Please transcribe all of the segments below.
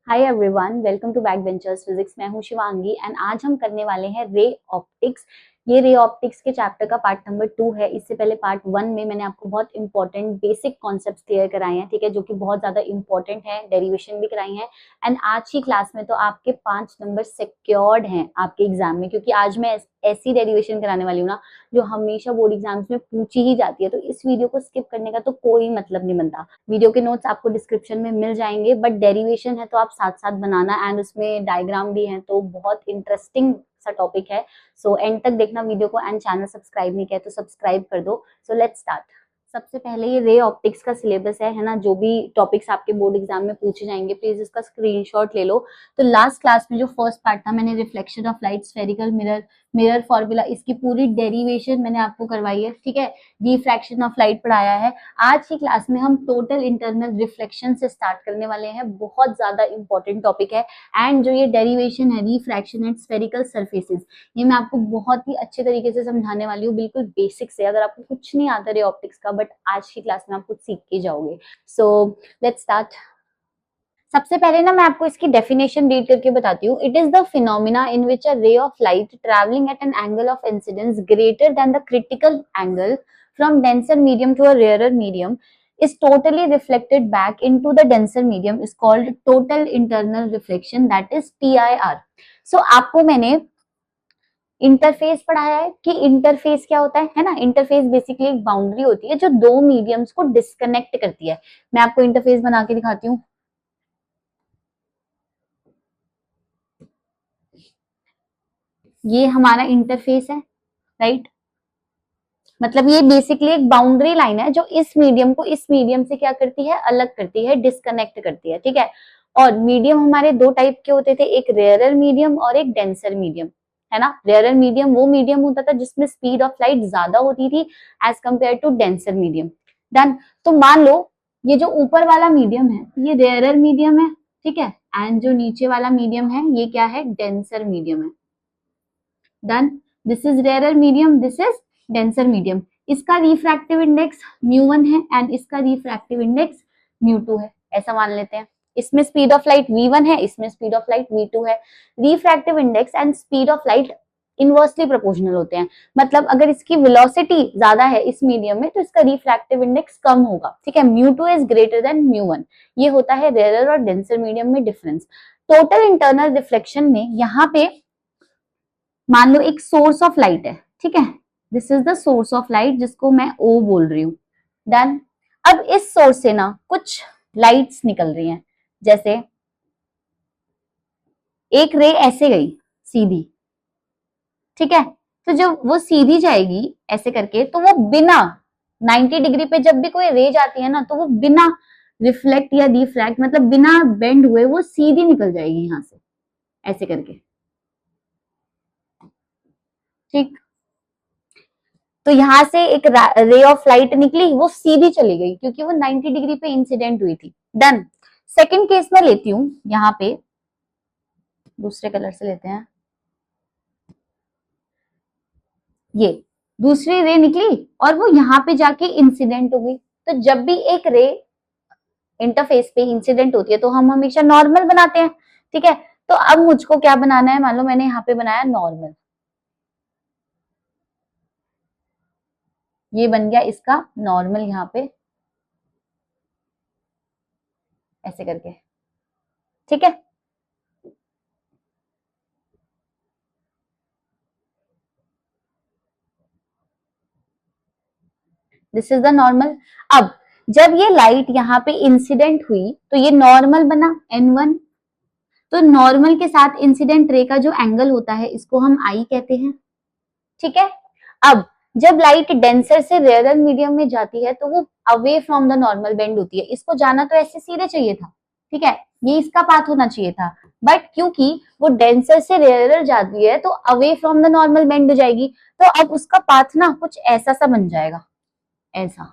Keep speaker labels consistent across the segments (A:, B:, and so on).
A: Hi everyone, welcome to back ventures physics. मैं हूं Shivangi and आज हम करने वाले हैं रे ऑप्टिक्स। ये रे ऑप्टिक्स के चैप्टर का पार्ट नंबर 2 है। इससे पहले पार्ट 1 में मैंने आपको बहुत इंपॉर्टेंट बेसिक कॉन्सेप्ट्स क्लियर कराए हैं, ठीक है, जो कि बहुत ज्यादा इंपॉर्टेंट है। डेरिवेशन भी कराई है एंड आज की क्लास में तो आपके 5 नंबर सिक्योर्ड हैं आपके एग्जाम में, क्योंकि आज मैं ऐसी डेरिवेशन कराने वाली हूँ ना जो हमेशा बोर्ड एग्जाम्स में पूछी ही जाती है। तो इस वीडियो को स्किप करने का तो कोई मतलब नहीं बनता। वीडियो के नोट्स आपको डिस्क्रिप्शन में मिल जाएंगे, बट डेरिवेशन है तो आप साथ साथ बनाना एंड उसमें डायग्राम भी है, तो बहुत इंटरेस्टिंग सा टॉपिक है। सो एंड तक देखना वीडियो को एंड चैनल सब्सक्राइब नहीं किया तो सब्सक्राइब कर दो। So let's start. सबसे पहले ये रे ऑप्टिक्स का सिलेबस है ना, जो भी टॉपिक्स आपके बोर्ड एग्जाम में पूछे जाएंगे प्लीज इसका स्क्रीनशॉट ले लो। तो लास्ट क्लास में जो फर्स्ट पार्ट था मैंने reflection of light, spherical mirror, mirror formula, इसकी पूरी डेरिवेशन मैंने आपको करवाई है, ठीक है। डिफ्रैक्शन ऑफ लाइट पढ़ाया है। आज की क्लास में हम टोटल इंटरनल रिफ्लेक्शन से स्टार्ट करने वाले हैं। बहुत ज्यादा इंपॉर्टेंट टॉपिक है एंड जो ये डेरिवेशन है रिफ्रैक्शन एंड स्फेरिकल सरफेसेस, ये मैं आपको बहुत ही अच्छे तरीके से समझाने वाली हूँ, बिल्कुल बेसिक से। अगर आपको कुछ नहीं आता रे ऑप्टिक्स का, बट आज की क्लास में आप कुछ सीख के जाओगे। So let's start. सबसे पहले ना मैं आपको इसकी डेफिनेशन रीड करके बताती हूँ। It is the phenomena in which a ray of light travelling at an angle of incidence greater than the critical angle from denser medium to a rarer medium is totally reflected back into the denser medium is called total internal reflection, that is TIR. So आपको मैंने interface पढ़ाया है कि interface क्या होता है ना। Interface basically एक बाउंड्री होती है जो दो मीडियम्स को डिस्कनेक्ट करती है। मैं आपको इंटरफेस बना के दिखाती हूँ। ये हमारा इंटरफेस है, राइट। मतलब ये बेसिकली एक बाउंड्री लाइन है जो इस मीडियम को इस मीडियम से क्या करती है, अलग करती है, डिस्कनेक्ट करती है, ठीक है। और मीडियम हमारे दो टाइप के होते थे, एक रेयरर मीडियम और एक डेंसर मीडियम, है ना। रेयरर मीडियम वो मीडियम होता था जिसमें स्पीड ऑफ लाइट ज्यादा होती थी as compare to denser medium. Done. तो मान लो ये जो ऊपर वाला मीडियम है ये रेयरर मीडियम है, ठीक है, एंड जो नीचे वाला मीडियम है ये क्या है, डेंसर मीडियम है। Done. This is rarer medium, this is denser medium. इसका रिफ्रैक्टिव इंडेक्स म्यू1 है एंड इसका रिफ्रैक्टिव इंडेक्स म्यू2 है, ऐसा मान लेते हैं। इसमें स्पीड ऑफ लाइट v1 है, इसमें स्पीड ऑफ लाइट v2 है। Refractive index and speed of light inversely proportional होते हैं। मतलब अगर इसकी वेलोसिटी ज्यादा है इस मीडियम में तो इसका रिफ्रैक्टिव इंडेक्स कम होगा, ठीक है। म्यू2 इज ग्रेटर देन म्यू1। ये होता है रेयरर और डेंसर मीडियम में डिफरेंस। टोटल इंटरनल रिफ्लेक्शन में यहाँ पे मान लो एक सोर्स ऑफ लाइट है, ठीक है। This is the source of light जिसको मैं O बोल रही हूँ। डन। अब इस सोर्स से ना कुछ लाइट्स निकल रही हैं, जैसे एक रे ऐसे गई सीधी, ठीक है। तो जब वो सीधी जाएगी ऐसे करके तो वो बिना 90 डिग्री पे जब भी कोई रे जाती है ना तो वो बिना रिफ्लेक्ट या रिफ्रैक्ट, मतलब बिना बेंड हुए वो सीधी निकल जाएगी यहां से ऐसे करके, ठीक। तो यहां से एक रे ऑफ लाइट निकली, वो सीधी चली गई क्योंकि वो 90 डिग्री पे इंसिडेंट हुई थी। डन। सेकंड केस में लेती हूं, यहाँ पे दूसरे कलर से लेते हैं। ये दूसरी रे निकली और वो यहाँ पे जाके इंसिडेंट हो गई। तो जब भी एक रे इंटरफेस पे इंसिडेंट होती है तो हम हमेशा नॉर्मल बनाते हैं, ठीक है। तो अब मुझको क्या बनाना है, मान लो मैंने यहाँ पे बनाया नॉर्मल, ये बन गया इसका नॉर्मल यहाँ पे ऐसे करके, ठीक है। This is the normal. अब जब ये लाइट यहाँ पे इंसिडेंट हुई तो ये नॉर्मल बना n1। तो नॉर्मल के साथ इंसिडेंट रे का जो एंगल होता है इसको हम आई कहते हैं, ठीक है। अब जब लाइट डेंसर से रेयरर मीडियम में जाती है तो वो away from the normal bend होती है। इसको जाना तो ऐसे सीधे चाहिए था, ठीक है, ये इसका पाथ होना चाहिए था, बट क्योंकि वो डेंसर से रेयरर जाती है तो away from the normal bend हो जाएगी। तो अब उसका पाथ ना कुछ ऐसा सा बन जाएगा, ऐसा,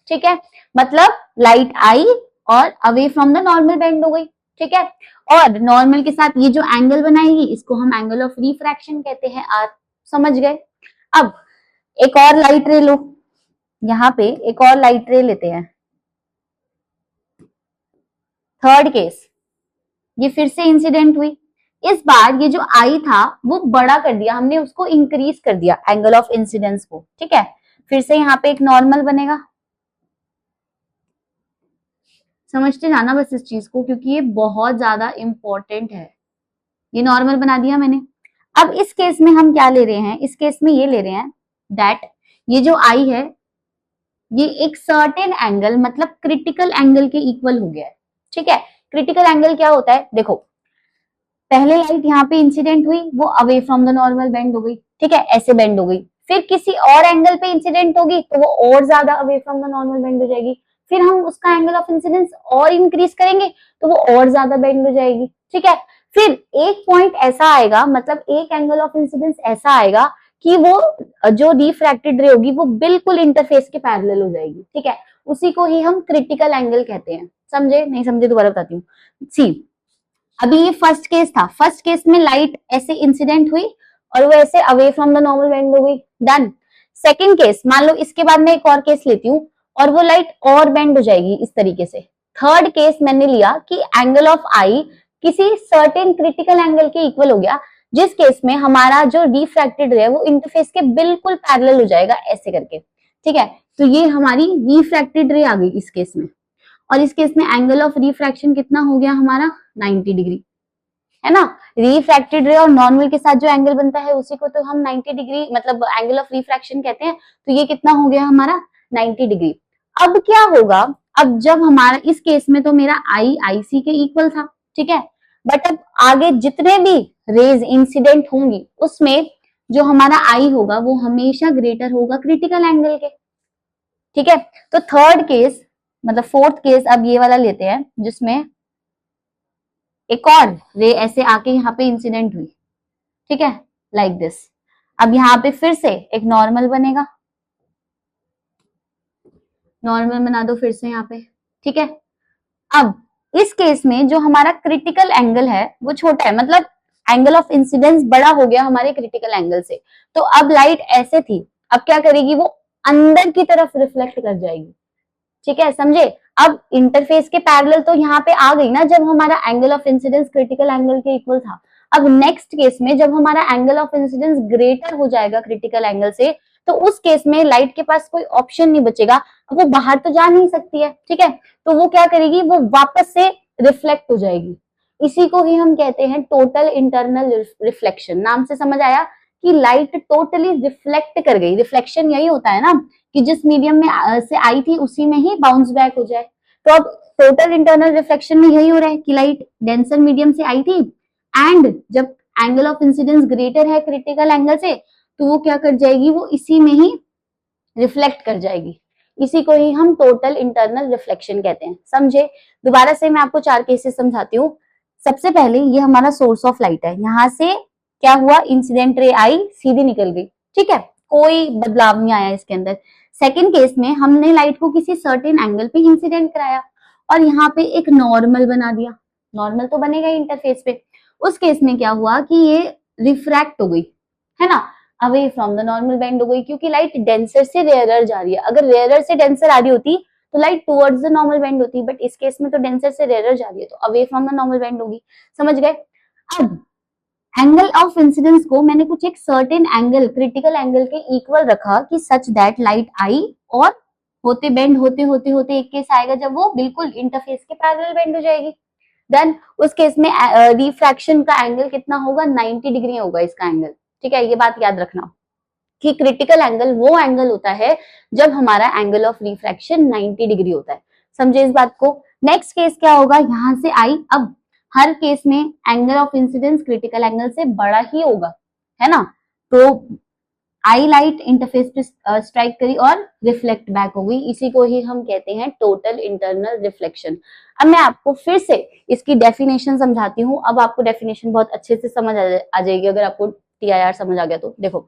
A: ठीक है। मतलब लाइट आई और away from the normal bend हो गई, ठीक है। और नॉर्मल के साथ ये जो एंगल बनाएगी इसको हम एंगल ऑफ रिफ्रैक्शन कहते हैं, आप समझ गए। अब एक और लाइट रे लो, यहाँ पे एक और लाइट रे लेते हैं। थर्ड केस, ये फिर से इंसिडेंट हुई। इस बार ये जो आई था वो बड़ा कर दिया हमने, उसको इंक्रीज कर दिया एंगल ऑफ इंसिडेंस को, ठीक है। फिर से यहाँ पे एक नॉर्मल बनेगा, समझते जाना बस इस चीज को, क्योंकि ये बहुत ज्यादा इंपॉर्टेंट है। ये नॉर्मल बना दिया मैंने। अब इस केस में हम क्या ले रहे हैं, इस केस में ये ले रहे हैं दैट ये जो आई है ये एक सर्टेन एंगल, मतलब क्रिटिकल एंगल के इक्वल हो गया है, ठीक है। क्रिटिकल एंगल क्या होता है, देखो पहले लाइट यहाँ पे इंसिडेंट हुई, वो away from the normal bend हो गई, ठीक है, ऐसे बेंड हो गई। फिर किसी और एंगल पे इंसिडेंट होगी तो वो और ज्यादा away from the normal bend हो जाएगी। फिर हम उसका एंगल ऑफ इंसिडेंस और इंक्रीज करेंगे तो वो और ज्यादा बेंड हो जाएगी, ठीक है। फिर एक पॉइंट ऐसा आएगा, मतलब एक एंगल ऑफ इंसिडेंस ऐसा आएगा कि वो जो रिफ्रैक्टेड रे होगी वो बिल्कुल इंटरफेस के पैरेलल हो जाएगी, ठीक है। उसी को ही हम क्रिटिकल एंगल कहते हैं। समझे, नहीं समझे दोबारा बताती हूँ। सी, अभी ये फर्स्ट केस था, फर्स्ट केस में लाइट ऐसे इंसिडेंट हुई और वो ऐसे away from the normal bend हो गई, डन। सेकंड केस, मान लो इसके बाद मैं एक और केस लेती हूँ और वो लाइट और बेंड हो जाएगी इस तरीके से। थर्ड केस मैंने लिया कि एंगल ऑफ आई किसी सर्टेन क्रिटिकल एंगल के इक्वल हो गया, जिस केस में हमारा जो रिफ्रैक्टेड रे है वो इंटरफेस के बिल्कुल पैरेलल हो जाएगा ऐसे करके, ठीक है। तो ये हमारी रिफ्रैक्टेड रे आ गई इस केस में, और इस केस में एंगल ऑफ रिफ्रैक्शन कितना हो गया हमारा 90 डिग्री, है ना। रिफ्रैक्टेड रे और नॉर्मल के साथ जो एंगल बनता है उसी को तो हम 90 डिग्री मतलब एंगल ऑफ रिफ्रैक्शन कहते हैं। तो ये कितना हो गया हमारा 90 डिग्री। अब क्या होगा, अब जब हमारा इस केस में तो मेरा आई आईसी के इक्वल था, ठीक है। बट अब आगे जितने भी रेज इंसिडेंट होंगी उसमें जो हमारा आई होगा वो हमेशा ग्रेटर होगा क्रिटिकल एंगल के, ठीक है। तो थर्ड केस मतलब फोर्थ केस अब ये वाला लेते हैं जिसमें एक और रे ऐसे आके यहाँ पे इंसिडेंट हुई, ठीक है, लाइक दिस। अब यहाँ पे फिर से एक नॉर्मल बनेगा, नॉर्मल बना दो फिर से यहाँ पे, ठीक है। अब इस केस में जो हमारा क्रिटिकल एंगल है वो छोटा है, मतलब एंगल ऑफ इंसिडेंस बड़ा हो गया हमारे क्रिटिकल एंगल से। तो अब लाइट ऐसे थी, अब क्या करेगी, वो अंदर की तरफ रिफ्लेक्ट कर जाएगी, ठीक है, समझे। अब इंटरफेस के पैरेलल तो यहाँ पे आ गई ना जब हमारा angle of incidence critical angle के इक्वल था। अब नेक्स्ट केस में जब हमारा एंगल ऑफ इंसिडेंस ग्रेटर हो जाएगा क्रिटिकल एंगल से, तो उस केस में लाइट के पास कोई ऑप्शन नहीं बचेगा, वो बाहर तो जा नहीं सकती है, ठीक है। तो वो क्या करेगी, वो वापस से रिफ्लेक्ट हो जाएगी। इसी को ही हम कहते हैं टोटल इंटरनल रिफ्लेक्शन। नाम से समझ आया कि लाइट टोटली रिफ्लेक्ट कर गई। रिफ्लेक्शन यही होता है ना कि जिस मीडियम में से आई थी उसी में ही बाउंस बैक हो जाए। तो अब टोटल इंटरनल रिफ्लेक्शन में यही हो रहा है कि लाइट डेंसर मीडियम से आई थी एंड जब एंगल ऑफ इंसिडेंस ग्रेटर है क्रिटिकल एंगल से तो वो क्या कर जाएगी, वो इसी में ही रिफ्लेक्ट कर जाएगी। इसी को ही हम टोटल इंटरनल रिफ्लेक्शन कहते हैं, समझे। दोबारा से मैं आपको 4 केसेस समझाती हूँ। सबसे पहले ये हमारा सोर्स ऑफ लाइट है, यहाँ से क्या हुआ, इंसिडेंट रे आई सीधी निकल गई, ठीक है, कोई बदलाव नहीं आया इसके अंदर। सेकेंड केस में हमने लाइट को किसी सर्टेन एंगल पे इंसिडेंट कराया और यहाँ पे एक नॉर्मल बना दिया, नॉर्मल तो बनेगा इंटरफेस पे। उस केस में क्या हुआ कि ये रिफ्रैक्ट हो गई, है ना, away from the normal bend हो गई, क्योंकि लाइट डेंसर से रेयरर जा रही है। अगर रेयरर से डेंसर आ रही होती तो light towards the normal bend होती, बट इस केस में तो डेंसर से रेयरर जा रही है तो away from the normal bend होगी, समझ गए। अब एंगल ऑफ इंसिडेंस को मैंने कुछ एक सर्टेन एंगल क्रिटिकल एंगल के इक्वल रखा कि सच दैट लाइट आई और होते बेंड होते होते होते एक केस आएगा जब वो बिल्कुल इंटरफेस के पैरेलल बेंड हो जाएगी। देन उस केस में रिफ्रैक्शन का एंगल कितना होगा, 90 डिग्री होगा इसका एंगल, ठीक है। ये बात याद रखना कि क्रिटिकल एंगल वो एंगल होता है जब हमारा एंगल ऑफ रिफ्रैक्शन 90 डिग्री होता है, समझे इस बात को। नेक्स्ट केस क्या होगा, यहां से आई, अब हर केस में angle of incidence critical angle से बड़ा ही होगा, है ना। तो आई लाइट इंटरफेस पे स्ट्राइक करी और रिफ्लेक्ट बैक हो गई, इसी को ही हम कहते हैं टोटल इंटरनल रिफ्लेक्शन। अब मैं आपको फिर से इसकी डेफिनेशन समझाती हूँ। अब आपको डेफिनेशन बहुत अच्छे से समझ आ जाएगी अगर आपको TIR समझ आ गया तो। देखो,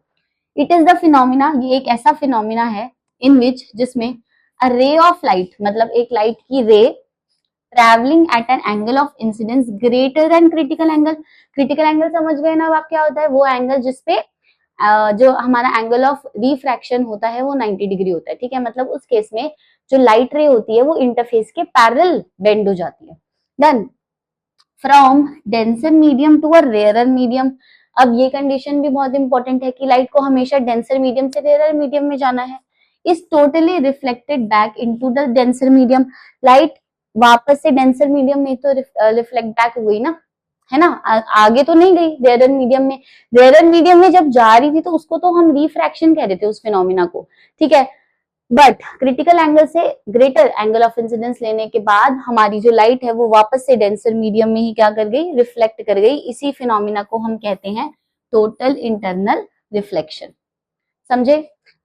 A: इट इज द फिनोमिना, ये एक ऐसा फिनोमिना है इन विच जिसमें अ रे ऑफ लाइट, मतलब एक लाइट की रे travelling at an angle of incidence greater than critical angle. Critical angle समझ गए ना, अब आप क्या होता है, वो एंगल जिसपे जो हमारा एंगल ऑफ रिफ्रैक्शन होता है वो 90 डिग्री होता है, ठीक है। मतलब उस केस में जो लाइट रे होती है वो इंटरफेस के पैरेलल बेंड हो जाती है। Done. From denser medium to a rarer medium. अब ये कंडीशन भी बहुत इंपॉर्टेंट है कि लाइट को हमेशा डेंसर मीडियम से रेयरर मीडियम में जाना है। Is totally reflected back into the denser medium. Light वापस से डेंसर मीडियम में तो रिफ्लेक्ट बैक हुई ना, है ना, आगे तो नहीं गई रेयरर मीडियम में। रेयरर मीडियम में जब जा रही थी तो उसको तो हम रिफ्रैक्शन कह रहे थे उस फिनोमिना को, ठीक है। बट क्रिटिकल एंगल से ग्रेटर एंगल ऑफ इंसिडेंस लेने के बाद हमारी जो लाइट है वो वापस से डेंसर मीडियम में ही क्या कर गई, रिफ्लेक्ट कर गई। इसी फिनोमिना को हम कहते हैं टोटल इंटरनल रिफ्लेक्शन। समझे?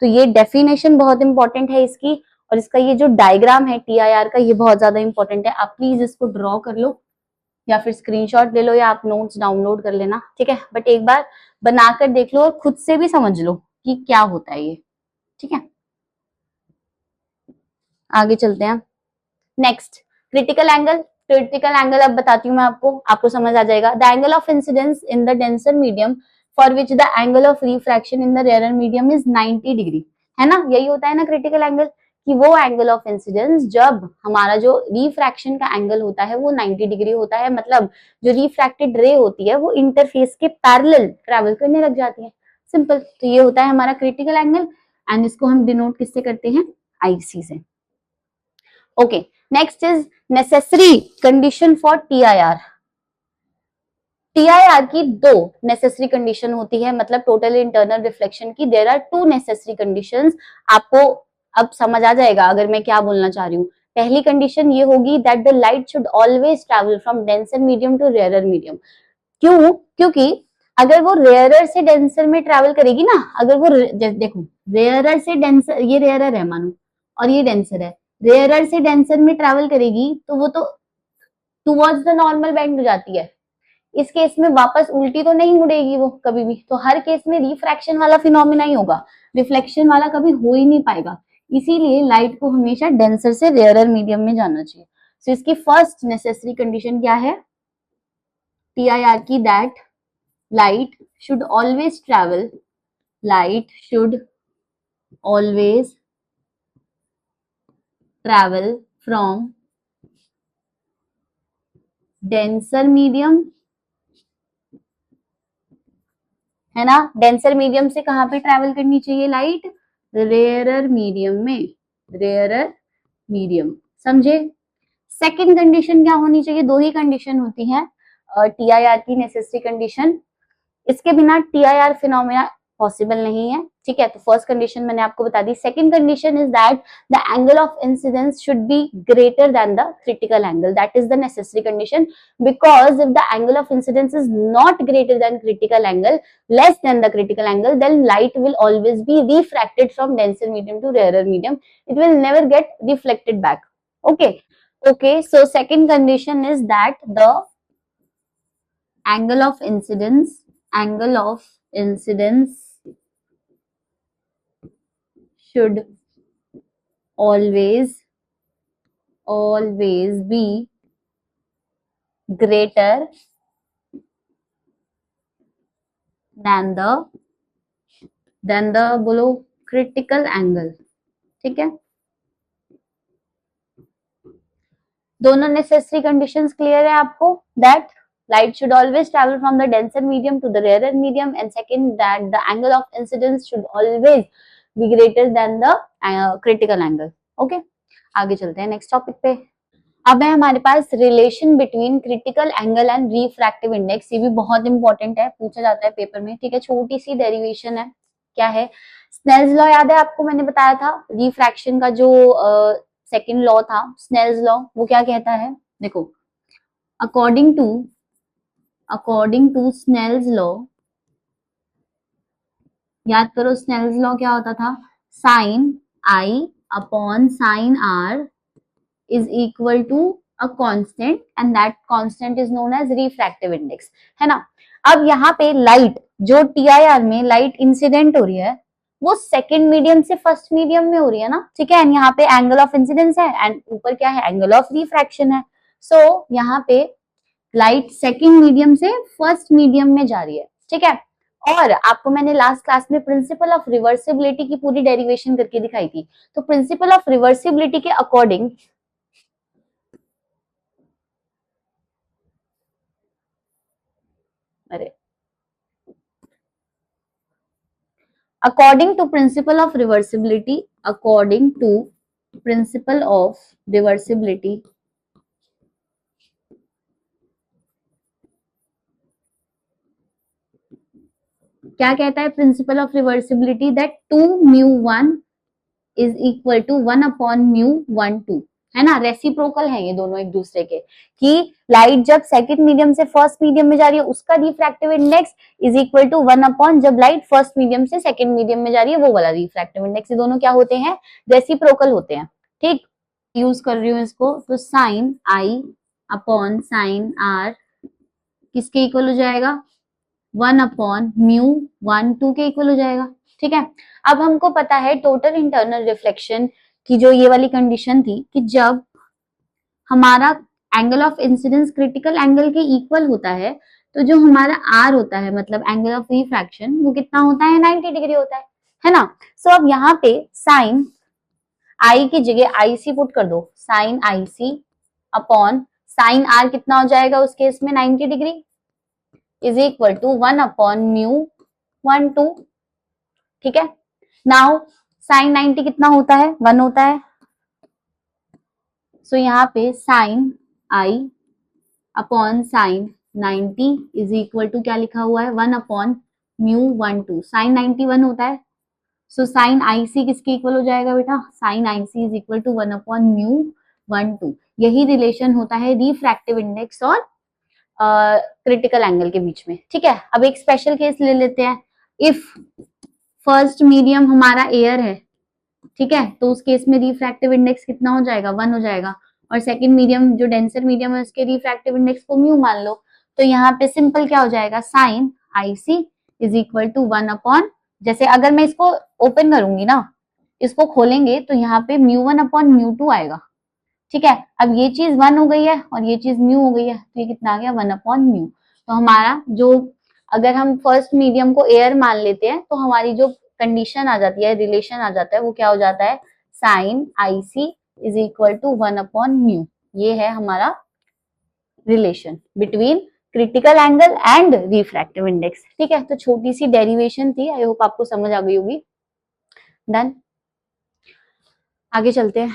A: तो ये डेफिनेशन बहुत इंपॉर्टेंट है इसकी, और इसका ये जो डायग्राम है TIR का, ये बहुत ज्यादा इंपॉर्टेंट है। आप प्लीज इसको ड्रॉ कर लो या फिर स्क्रीनशॉट ले लो या आप नोट्स डाउनलोड कर लेना, ठीक है। बट एक बार बनाकर देख लो और खुद से भी समझ लो कि क्या होता है ये, ठीक है। आगे चलते हैं। Next, critical angle. Critical angle अब बताती हूँ मैं आपको समझ आ जाएगा। The angle of incidence in the denser medium for which the angle of refraction in the rarer medium is 90 degree, है ना। यही होता है ना क्रिटिकल एंगल, कि वो एंगल ऑफ इंसिडेंस जब हमारा जो रिफ्रैक्शन का एंगल होता है वो 90 डिग्री होता है, मतलब जो रिफ्रैक्टेड रे होती है वो इंटरफेस के पैरेलल ट्रैवल करने लग जाती है। सिंपल। तो ये होता है हमारा क्रिटिकल एंगल, एंड इसको हम डिनोट किससे करते हैं, IC से। Okay, next is necessary condition for TIR। TIR की दो नेसेसरी कंडीशन होती है, मतलब टोटल इंटरनल रिफ्लेक्शन की there are two necessary conditions. आपको अब समझ आ जाएगा अगर मैं क्या बोलना चाह रही हूँ। पहली कंडीशन ये होगी that the light should always travel from denser medium to rarer medium. क्यों? क्योंकि अगर वो रेयरर से डेंसर में ट्रैवल करेगी ना, अगर वो देखो रेयरर से डेंसर, ये रेयरर है मानो और ये डेंसर है, रेयरर से डेंसर में ट्रैवल करेगी तो वो तो टुवर्ड्स द नॉर्मल बेंड हो जाती है। इस केस में वापस उल्टी तो नहीं मुड़ेगी वो कभी भी, तो हर केस में रिफ्रैक्शन वाला फिनोमिना ही होगा, रिफ्लेक्शन वाला कभी हो ही नहीं पाएगा। इसीलिए लाइट को हमेशा डेंसर से रेयरर मीडियम में जाना चाहिए। सो इसकी फर्स्ट नेसेसरी कंडीशन क्या है TIR की, that light should always travel, light should always travel from denser medium, है ना। डेंसर मीडियम से कहां पे ट्रैवल करनी चाहिए लाइट, रेयरर मीडियम में, रेयरर मीडियम। समझे? सेकंड कंडीशन क्या होनी चाहिए, दो ही कंडीशन होती है TIR की नेसेसरी कंडीशन। इसके बिना TIR फिनोमेना पॉसिबल नहीं है, ठीक है। तो फर्स्ट कंडीशन मैंने आपको बता दी। Second condition is that the angle of incidence should be greater than the critical angle, that is the necessary condition. Because if the angle of incidence is not greater than critical angle, less than the critical angle, then light will always be refracted from denser medium to rarer medium, it will never get reflected back. Okay, so second condition is that the angle of incidence should always be greater than the बोलो critical angle, ठीक है। दोनों necessary conditions clear है आपको, that light should always travel from the denser medium to the rarer medium, and second that the angle of incidence should always be greater than the critical angle। Okay, आगे चलते हैं next topic पे। अब है हमारे पास relation between critical angle and refractive index. ये भी बहुत इंपॉर्टेंट है, पूछा जाता है पेपर में, ठीक है। छोटी सी डेरिवेशन है, क्या है, स्नेल्स लॉ याद है आपको, मैंने बताया था रिफ्रैक्शन का जो सेकंड लॉ था स्नेल्स लॉ, वो क्या कहता है, देखो अकॉर्डिंग टू स्नेल्स लॉ, याद करो स्नेल्स लॉ क्या होता था, sine i upon sine r is equal to a constant and that constant is known as refractive index, है ना। अब यहाँ पे लाइट जो TIR में लाइट इंसिडेंट हो रही है वो सेकंड मीडियम से फर्स्ट मीडियम में हो रही है ना, ठीक है। एंड यहाँ पे एंगल ऑफ इंसिडेंस है एंड ऊपर क्या है, एंगल ऑफ रिफ्रैक्शन है। सो यहाँ पे लाइट सेकंड मीडियम से फर्स्ट मीडियम में जा रही है, ठीक है। और आपको मैंने लास्ट क्लास में प्रिंसिपल ऑफ रिवर्सिबिलिटी की पूरी डेरिवेशन करके दिखाई थी। तो प्रिंसिपल ऑफ रिवर्सिबिलिटी के अकॉर्डिंग अरे, according to principle of reversibility, according to principle of reversibility, क्या कहता है principle of reversibility, that 2μ1 is equal to 1/μ12, है ना, रेसिप्रोकल है ये दोनों एक दूसरे के, कि लाइट जब सेकंड मीडियम से फर्स्ट मीडियम में जा रही है उसका refractive index is equal to 1 जब लाइट फर्स्ट मीडियम से सेकंड मीडियम में जा रही है वो वाला रिफ्रैक्टिव इंडेक्स, ये दोनों क्या होते हैं, रेसिप्रोकल होते हैं। ठीक, यूज कर रही हूँ इसको, तो sine i upon sine r किसके इक्वल हो जाएगा, 1/μ12 के इक्वल हो जाएगा। ठीक है, अब हमको पता है टोटल इंटरनल रिफ्लेक्शन की जो ये वाली कंडीशन थी कि जब हमारा angle of incidence critical angle के इक्वल होता है तो जो हमारा आर होता है मतलब एंगल ऑफ रिफ्रैक्शन वो कितना होता है, 90 डिग्री होता है ना। सो अब यहाँ पे साइन आई की जगह आईसी पुट कर दो, sine IC upon sine r कितना हो जाएगा उस केस में 90 डिग्री इज इक्वल टू 1/μ12। ठीक है, नाउ साइन 90 कितना होता है, 1 होता है। सो यहाँ पे sine i upon sine 90 is equal to क्या लिखा हुआ है, 1/μ12। साइन 90 1 होता है, सो साइन आईसी किसके इक्वल हो जाएगा बेटा, sine IC is equal to 1/μ12। यही रिलेशन होता है रिफ्रैक्टिव इंडेक्स और क्रिटिकल एंगल के बीच में। ठीक है, अब एक स्पेशल केस ले लेते हैं, इफ फर्स्ट मीडियम हमारा एयर है, ठीक है, तो उस केस में रिफ्रैक्टिव इंडेक्स कितना हो जाएगा, 1 हो जाएगा, और सेकंड मीडियम जो डेंसर मीडियम है उसके रिफ्रैक्टिव इंडेक्स को म्यू मान लो, तो यहाँ पे सिंपल क्या हो जाएगा, sine IC is equal to 1 जैसे अगर मैं इसको ओपन करूंगी ना, इसको खोलेंगे तो यहाँ पे μ1/μ2 आएगा। ठीक है, अब ये चीज 1 हो गई है और ये चीज म्यू हो गई है, तो ये कितना आ गया, 1/μ। तो हमारा जो, अगर हम फर्स्ट मीडियम को एयर मान लेते हैं तो हमारी जो कंडीशन आ जाती है, रिलेशन आ जाता है, वो क्या हो जाता है, sine IC is equal to 1/μ। ये है हमारा relation between critical angle and refractive index. ठीक है, तो छोटी सी डेरिवेशन थी, आई होप आपको समझ आ गई होगी। डन, आगे चलते हैं।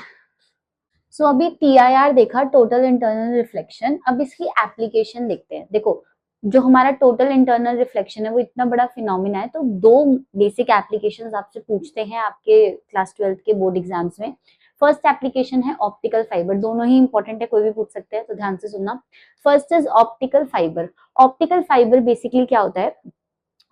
A: सो अभी टीआईआर देखा, टोटल इंटरनल रिफ्लेक्शन, अब इसकी एप्लीकेशन देखते हैं। देखो, जो हमारा टोटल इंटरनल रिफ्लेक्शन है वो इतना बड़ा फिनोमिना है, तो दो बेसिक एप्लीकेशंस आपसे पूछते हैं आपके क्लास 12th के बोर्ड एग्जाम्स में। फर्स्ट एप्लीकेशन है ऑप्टिकल फाइबर, दोनों ही इंपॉर्टेंट है, कोई भी पूछ सकते हैं, तो ध्यान से सुनना। First is optical fibre. Optical fibre basically क्या होता है,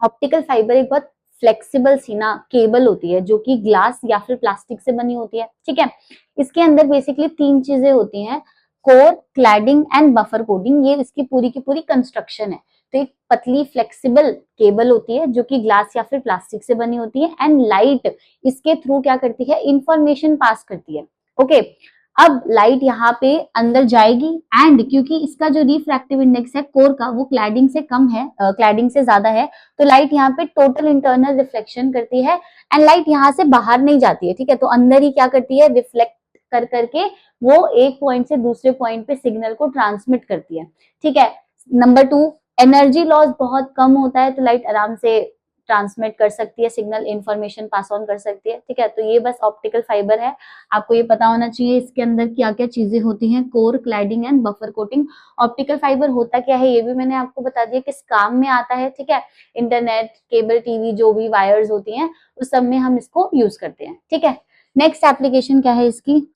A: ऑप्टिकल फाइबर एक बहुत फ्लेक्सिबल सी ना केबल होती है जो कि ग्लास या फिर प्लास्टिक से बनी होती है। ठीक है, इसके अंदर बेसिकली 3 चीजें होती हैं, core, cladding and buffer coating, ये इसकी पूरी की पूरी कंस्ट्रक्शन है। तो एक पतली फ्लेक्सिबल केबल होती है जो कि ग्लास या फिर प्लास्टिक से बनी होती है, एंड लाइट इसके थ्रू क्या करती है, इंफॉर्मेशन पास करती है। ओके, अब लाइट यहाँ पे अंदर जाएगी, एंड क्योंकि इसका जो रिफ्रैक्टिव इंडेक्स है कोर का वो क्लैडिंग से कम है, क्लैडिंग से ज्यादा है, तो लाइट यहाँ पे टोटल इंटरनल रिफ्लेक्शन करती है, एंड लाइट यहाँ से बाहर नहीं जाती है। ठीक है, तो अंदर ही क्या करती है, रिफ्लेक्ट कर करके वो एक पॉइंट से दूसरे पॉइंट पे सिग्नल को ट्रांसमिट करती है। ठीक है, नंबर 2, एनर्जी लॉस बहुत कम होता है, तो लाइट आराम से ट्रांसमिट कर सकती है सिग्नल, इंफॉर्मेशन पास ऑन कर सकती है। ठीक है, तो ये बस ऑप्टिकल फाइबर है, आपको ये पता होना चाहिए इसके अंदर क्या क्या चीजें होती हैं, core, cladding and buffer coating. Optical fibre होता क्या है ये भी मैंने आपको बता दिया, किस काम में आता है। ठीक है, इंटरनेट, केबल टीवी, जो भी वायर्स होती हैं उस सब में हम इसको यूज करते हैं। ठीक है, नेक्स्ट एप्लीकेशन क्या है इसकी,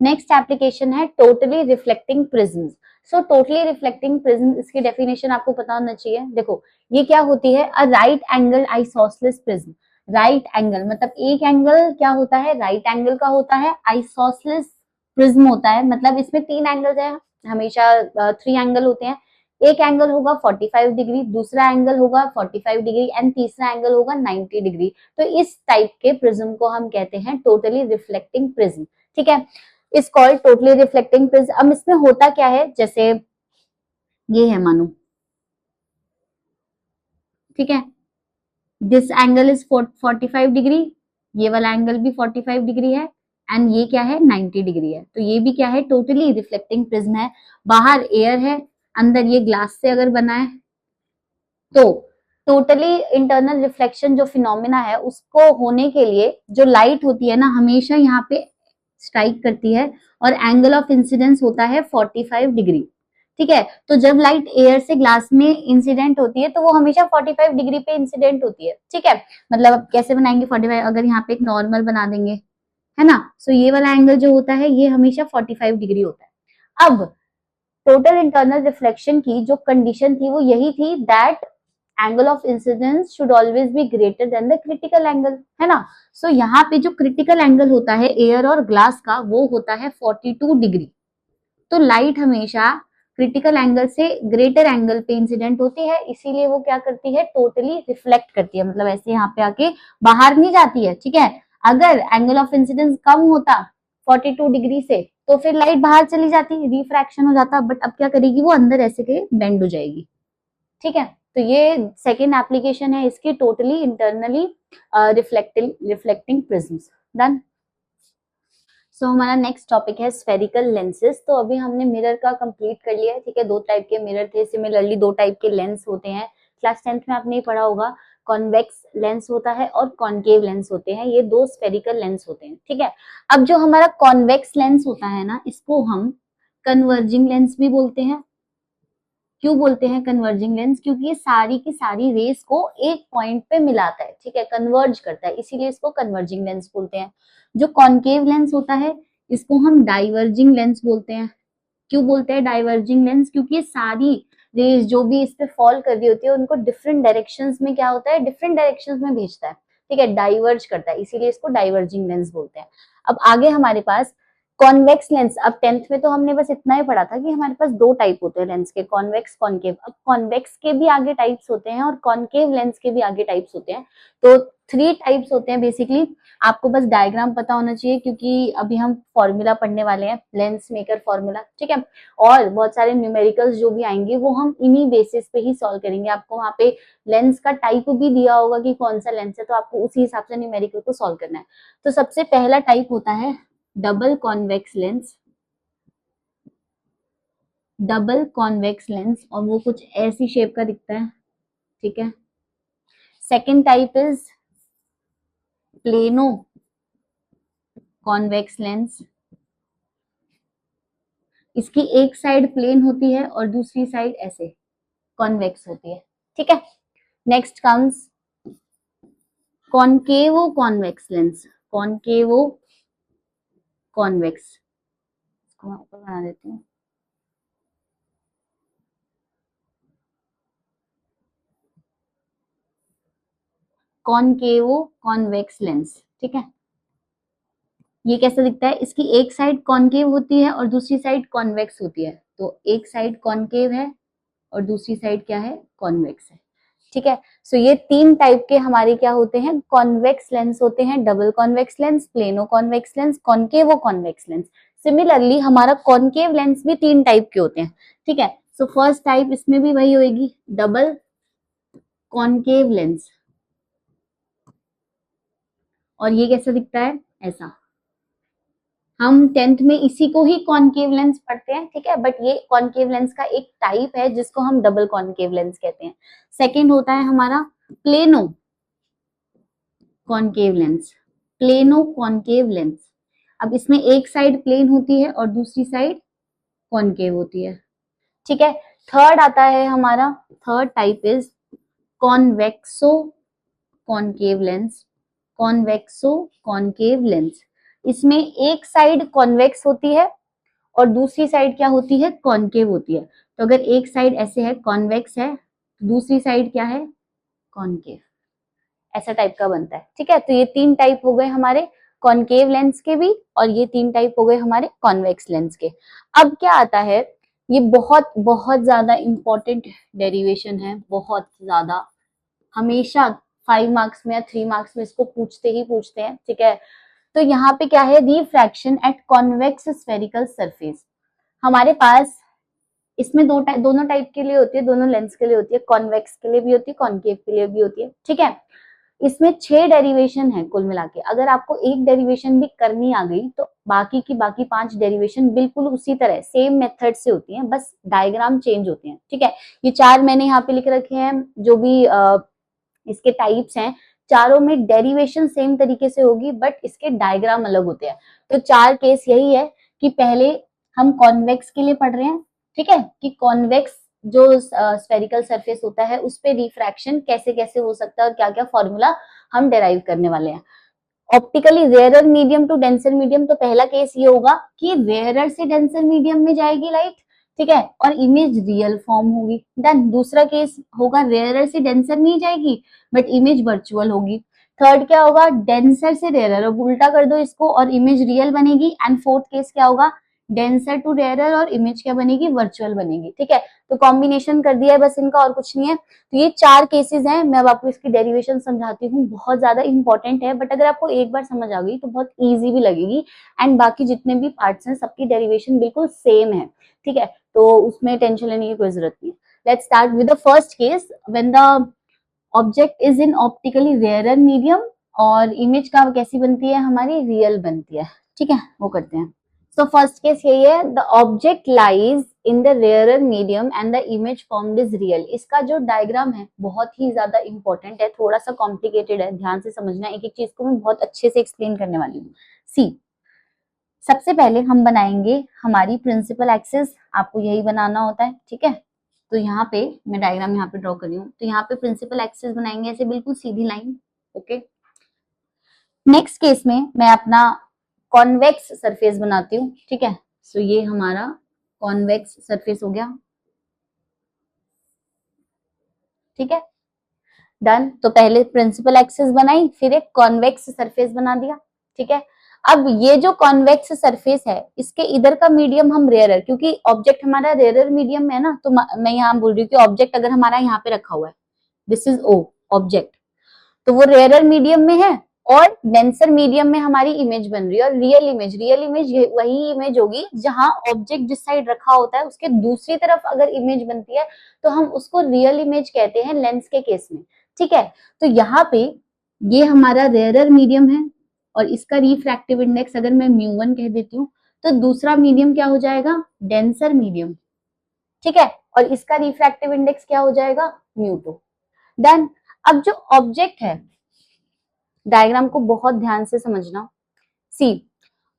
A: नेक्स्ट एप्लीकेशन है totally reflecting prisms. So totally reflecting prism, इसकी डेफिनेशन आपको पता होना चाहिए। देखो, ये क्या होती है, a right angle isosceles prism. Right angle मतलब एक एंगल क्या होता है, राइट एंगल का होता है, आइसोसेलेस प्रिज्म होता है, मतलब इसमें 3 एंगल्स है, हमेशा 3 एंगल होते हैं। एक एंगल होगा 45 डिग्री, दूसरा एंगल होगा 45 डिग्री एंड तीसरा एंगल होगा 90 डिग्री। तो इस टाइप के प्रिज्म को हम कहते हैं टोटली रिफ्लेक्टिंग प्रिज्म। ठीक है, is called totally reflecting prism. अब इसमें होता क्या है, जैसे ये है मानो, ठीक है, दिस एंगल इज 45 डिग्री, ये वाला एंगल भी 45 डिग्री है, एंड ये क्या है, 90 डिग्री है, तो ये भी क्या है, टोटली रिफ्लेक्टिंग प्रिज्म है। बाहर एयर है, अंदर ये ग्लास से अगर बना है, तो टोटली इंटरनल रिफ्लेक्शन जो फिनोमेना है उसको होने के लिए जो लाइट होती है ना हमेशा यहाँ पे स्ट्राइक करती है और एंगल ऑफ इंसिडेंस होता है 45 डिग्री। ठीक है, तो जब लाइट एयर से ग्लास में इंसिडेंट होती है तो वो हमेशा 45 डिग्री पे इंसिडेंट होती है। ठीक है, मतलब अब कैसे बनाएंगे 45, अगर यहाँ पे एक नॉर्मल बना देंगे, है ना, सो ये वाला एंगल जो होता है ये हमेशा 45 डिग्री होता है। अब टोटल इंटरनल रिफ्लेक्शन की जो कंडीशन थी वो यही थी that angle of incidence should always be greater than the critical angle, है ना। सो यहाँ पे जो क्रिटिकल एंगल होता है एयर और ग्लास का वो होता है 42 डिग्री। तो लाइट हमेशा क्रिटिकल एंगल से ग्रेटर एंगल पे इंसिडेंट होती है, इसीलिए वो क्या करती है, टोटली रिफ्लेक्ट करती है, मतलब ऐसे यहाँ पे आके बाहर नहीं जाती है। ठीक है, अगर एंगल ऑफ इंसिडेंस कम होता 42 डिग्री से तो फिर लाइट बाहर चली जाती, रिफ्रैक्शन हो जाता, बट अब क्या करेगी वो अंदर ऐसे के बेंड हो जाएगी। ठीक है, तो ये सेकेंड एप्लीकेशन है इसकी, totally internally reflecting prisms. Done. So हमारा नेक्स्ट टॉपिक है स्फेरिकल लेंसेज। तो अभी हमने मिरर का कंप्लीट कर लिया है। ठीक है, दो टाइप के मिरर थे, सिमिलरली दो टाइप के लेंस होते हैं। क्लास 10th में आपने पढ़ा होगा, कॉन्वेक्स लेंस होता है और कॉन्केव लेंस होते हैं, ये दो स्फेरिकल लेंस होते हैं। ठीक है, अब जो हमारा कॉन्वेक्स लेंस होता है ना, इसको हम कन्वर्जिंग लेंस भी बोलते हैं। क्यों बोलते हैं कन्वर्जिंग लेंस, क्योंकि ये सारी की सारी रेस को एक पॉइंट पे मिलाता है। ठीक है, कन्वर्ज करता है, इसीलिए इसको कन्वर्जिंग लेंस बोलते हैं। जो कॉन्केव लेंस होता है इसको हम डाइवर्जिंग लेंस बोलते हैं। क्यों बोलते हैं डाइवर्जिंग लेंस, क्योंकि ये सारी रेज जो भी इस पे फॉल कर रही होती है उनको डिफरेंट डायरेक्शंस में क्या होता है, डिफरेंट डायरेक्शंस में भेजता है। ठीक है, डाइवर्ज करता है, इसीलिए इसको डाइवर्जिंग लेंस बोलते हैं। अब आगे हमारे पास कॉन्वेक्स लेंस। अब 10th में तो हमने बस इतना ही पढ़ा था कि हमारे पास दो टाइप होते हैं लेंस के, कॉन्वेक्स कॉन्केव। अब कॉन्वेक्स के भी आगे टाइप्स होते हैं और कॉन्केव लेंस के भी आगे टाइप्स होते हैं। तो 3 टाइप्स होते हैं बेसिकली। आपको बस डायग्राम पता होना चाहिए, क्योंकि अभी हम फॉर्मूला पढ़ने वाले हैं, लेंस मेकर फॉर्मूला। ठीक है, और बहुत सारे न्यूमेरिकल्स जो भी आएंगे वो हम इन्हीं बेसिस पे ही सॉल्व करेंगे। आपको वहाँ पे लेंस का टाइप भी दिया होगा कि कौन सा लेंस है, तो आपको उसी हिसाब से न्यूमेरिकल को सॉल्व करना है। तो सबसे पहला टाइप होता है double convex lens. Double convex lens, और वो कुछ ऐसी शेप का दिखता है। ठीक है, second type is plano convex lens. इसकी एक साइड प्लेन होती है और दूसरी साइड ऐसे कॉन्वेक्स होती है। ठीक है, next comes कॉनकेवो convex lens. कॉनकेवो convex, इसको मैं ऊपर बना देती हूँ। कॉनकेवो कॉन्वेक्स लेंस। ठीक है, ये कैसा दिखता है, इसकी एक साइड कॉनकेव होती है और दूसरी साइड कॉन्वेक्स होती है। तो एक साइड कॉनकेव है और दूसरी साइड क्या है, कॉन्वेक्स है। ठीक है, सो ये 3 टाइप के हमारे क्या होते हैं, कॉन्वेक्स लेंस होते हैं। Double convex lens, plano convex lens, कॉनकेवो convex lens. Similarly हमारा कॉनकेव लेंस भी 3 टाइप के होते हैं। ठीक है, सो फर्स्ट टाइप इसमें भी वही होगी, डबल कॉनकेव लेंस। और ये कैसा दिखता है, ऐसा। हम 10th में इसी को ही कॉनकेव लेंस पढ़ते हैं। ठीक है, बट ये कॉनकेव लेंस का एक टाइप है जिसको हम डबल कॉनकेव लेंस कहते हैं। सेकंड होता है हमारा plano concave lens. Plano concave lens, अब इसमें एक साइड प्लेन होती है और दूसरी साइड कॉनकेव होती है। ठीक है, थर्ड आता है हमारा, third type is कॉन्वेक्सो concave lens. कॉन्वेक्सो concave lens, इसमें एक साइड कॉन्वेक्स होती है और दूसरी साइड क्या होती है, कॉनकेव होती है। तो अगर एक साइड ऐसे है, कॉन्वेक्स है, तो दूसरी साइड क्या है, कॉनकेव, ऐसा टाइप का बनता है। ठीक है, तो ये 3 टाइप हो गए हमारे कॉनकेव लेंस के भी, और ये 3 टाइप हो गए हमारे कॉन्वेक्स लेंस के। अब क्या आता है, ये बहुत बहुत ज्यादा इंपॉर्टेंट डेरिवेशन है, बहुत ज्यादा। हमेशा 5 मार्क्स में या 3 मार्क्स में इसको पूछते ही पूछते हैं। ठीक है, तो यहाँ पे क्या है, refraction at convex spherical surface. हमारे पास इसमें दोनों टाइप के लिए होती है, दोनों लेंस के लिए होती है, कॉन्वेक्स के लिए भी होती है, कॉनकेव के लिए भी होती है। ठीक है, इसमें 6 डेरिवेशन है कुल मिला के। अगर आपको एक डेरिवेशन भी करनी आ गई तो बाकी की बाकी 5 डेरिवेशन बिल्कुल उसी तरह सेम मेथड से होती हैं, बस डायग्राम चेंज होते हैं। ठीक है, ये 4 मैंने यहाँ पे लिख रखे हैं, जो भी इसके टाइप्स हैं, चारों में डेरिवेशन सेम तरीके से होगी, बट इसके डायग्राम अलग होते हैं। तो 4 केस यही है कि पहले हम कॉन्वेक्स के लिए पढ़ रहे हैं, ठीक है, कि कॉन्वेक्स जो स्फेरिकल सरफेस होता है उस पे रिफ्रैक्शन कैसे कैसे हो सकता है और क्या क्या फॉर्मूला हम डेराइव करने वाले हैं। Optically rarer medium to denser medium, तो पहला केस ये होगा कि रेयरर से डेंसर मीडियम में जाएगी लाइट, ठीक है, और इमेज रियल फॉर्म होगी। देन दूसरा केस होगा रेयरर से डेंसर नहीं जाएगी बट इमेज वर्चुअल होगी। थर्ड क्या होगा, डेंसर से रेयरर, अब उल्टा कर दो इसको और इमेज रियल बनेगी। एंड फोर्थ केस क्या होगा, डेंसर टू रेयरर और इमेज क्या बनेगी, वर्चुअल बनेगी। ठीक है, तो कॉम्बिनेशन कर दिया है बस इनका, और कुछ नहीं है। तो ये 4 केसेस हैं, मैं अब आपको इसकी डेरिवेशन समझाती हूँ, बहुत ज्यादा इंपॉर्टेंट है, बट अगर आपको एक बार समझ आ गई तो बहुत इजी भी लगेगी। एंड बाकी जितने भी पार्ट्स हैं सबकी डेरिवेशन बिल्कुल सेम है, ठीक है, तो उसमें टेंशन लेने की कोई जरूरत नहीं है। Let's start with the first case, when the object is in optically rarer medium, और इमेज का कैसी बनती है, हमारी रियल बनती है। ठीक है, वो करते हैं। सो फर्स्ट केस यही है, the object lies in the rarer medium and the image formed is real. इसका जो डायग्राम है बहुत ही ज्यादा इंपॉर्टेंट है, थोड़ा सा कॉम्प्लिकेटेड है, ध्यान से समझना, एक एक चीज को मैं बहुत अच्छे से एक्सप्लेन करने वाली हूँ। सी, सबसे पहले हम बनाएंगे हमारी प्रिंसिपल एक्सिस, आपको यही बनाना होता है, ठीक है। तो यहाँ पे मैं डायग्राम यहाँ पे ड्रॉ कर रही हूँ, तो यहाँ पे प्रिंसिपल एक्सिस बनाएंगे ऐसे बिल्कुल सीधी लाइन, ओके। नेक्स्ट केस में मैं अपना कॉन्वेक्स सरफेस बनाती हूँ, ठीक है। सो ये हमारा कॉन्वेक्स सरफेस हो गया, ठीक है, डन। तो पहले प्रिंसिपल एक्सिस बनाई, फिर एक कॉन्वेक्स सरफेस बना दिया, ठीक है। अब ये जो कॉन्वेक्स सरफेस है इसके इधर का मीडियम हम रेयरर, क्योंकि ऑब्जेक्ट हमारा रेयरर मीडियम में है ना, तो मैं यहाँ बोल रही हूँ कि ऑब्जेक्ट अगर हमारा यहाँ पे रखा हुआ है, दिस इज ओ ऑब्जेक्ट, तो वो रेयरर मीडियम में है और डेंसर मीडियम में हमारी इमेज बन रही है। और रियल इमेज वही इमेज होगी जहां ऑब्जेक्ट जिस साइड रखा होता है उसके दूसरी तरफ अगर इमेज बनती है तो हम उसको रियल इमेज कहते हैं लेंस के केस में, ठीक है। तो यहाँ पे ये हमारा रेयरर मीडियम है और इसका रिफ्रैक्टिव इंडेक्स अगर मैं μ1 कह देती हूँ तो दूसरा मीडियम क्या हो जाएगा, डेंसर मीडियम, ठीक है, और इसका रिफ्रैक्टिव इंडेक्स क्या हो जाएगा, μ2। देन अब जो ऑब्जेक्ट है, डायग्राम को बहुत ध्यान से समझना। सी,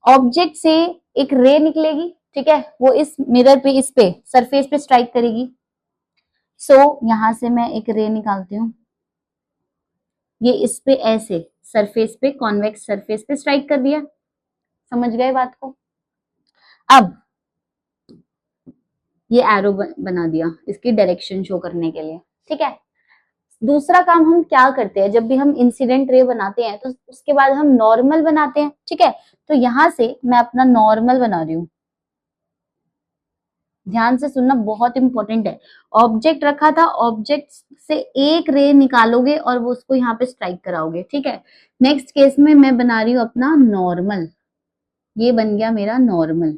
A: ऑब्जेक्ट से एक रे निकलेगी, ठीक है, वो इस मिरर पे, इस पे सरफेस पे स्ट्राइक करेगी। सो यहां से मैं एक रे निकालती हूँ, ये इस पे ऐसे सरफेस पे, कॉन्वेक्स सरफेस पे स्ट्राइक कर दिया, समझ गए बात को। अब ये एरो बना दिया इसकी डायरेक्शन शो करने के लिए, ठीक है। दूसरा काम हम क्या करते हैं, जब भी हम इंसिडेंट रे बनाते हैं तो उसके बाद हम नॉर्मल बनाते हैं, ठीक है। तो यहां से मैं अपना नॉर्मल बना रही हूँ, ध्यान से सुनना, बहुत इंपॉर्टेंट है। ऑब्जेक्ट रखा था, ऑब्जेक्ट से एक रे निकालोगे और वो उसको यहाँ पे स्ट्राइक कराओगे, ठीक है। नेक्स्ट केस में मैं बना रही हूँ अपना नॉर्मल, ये बन गया मेरा नॉर्मल,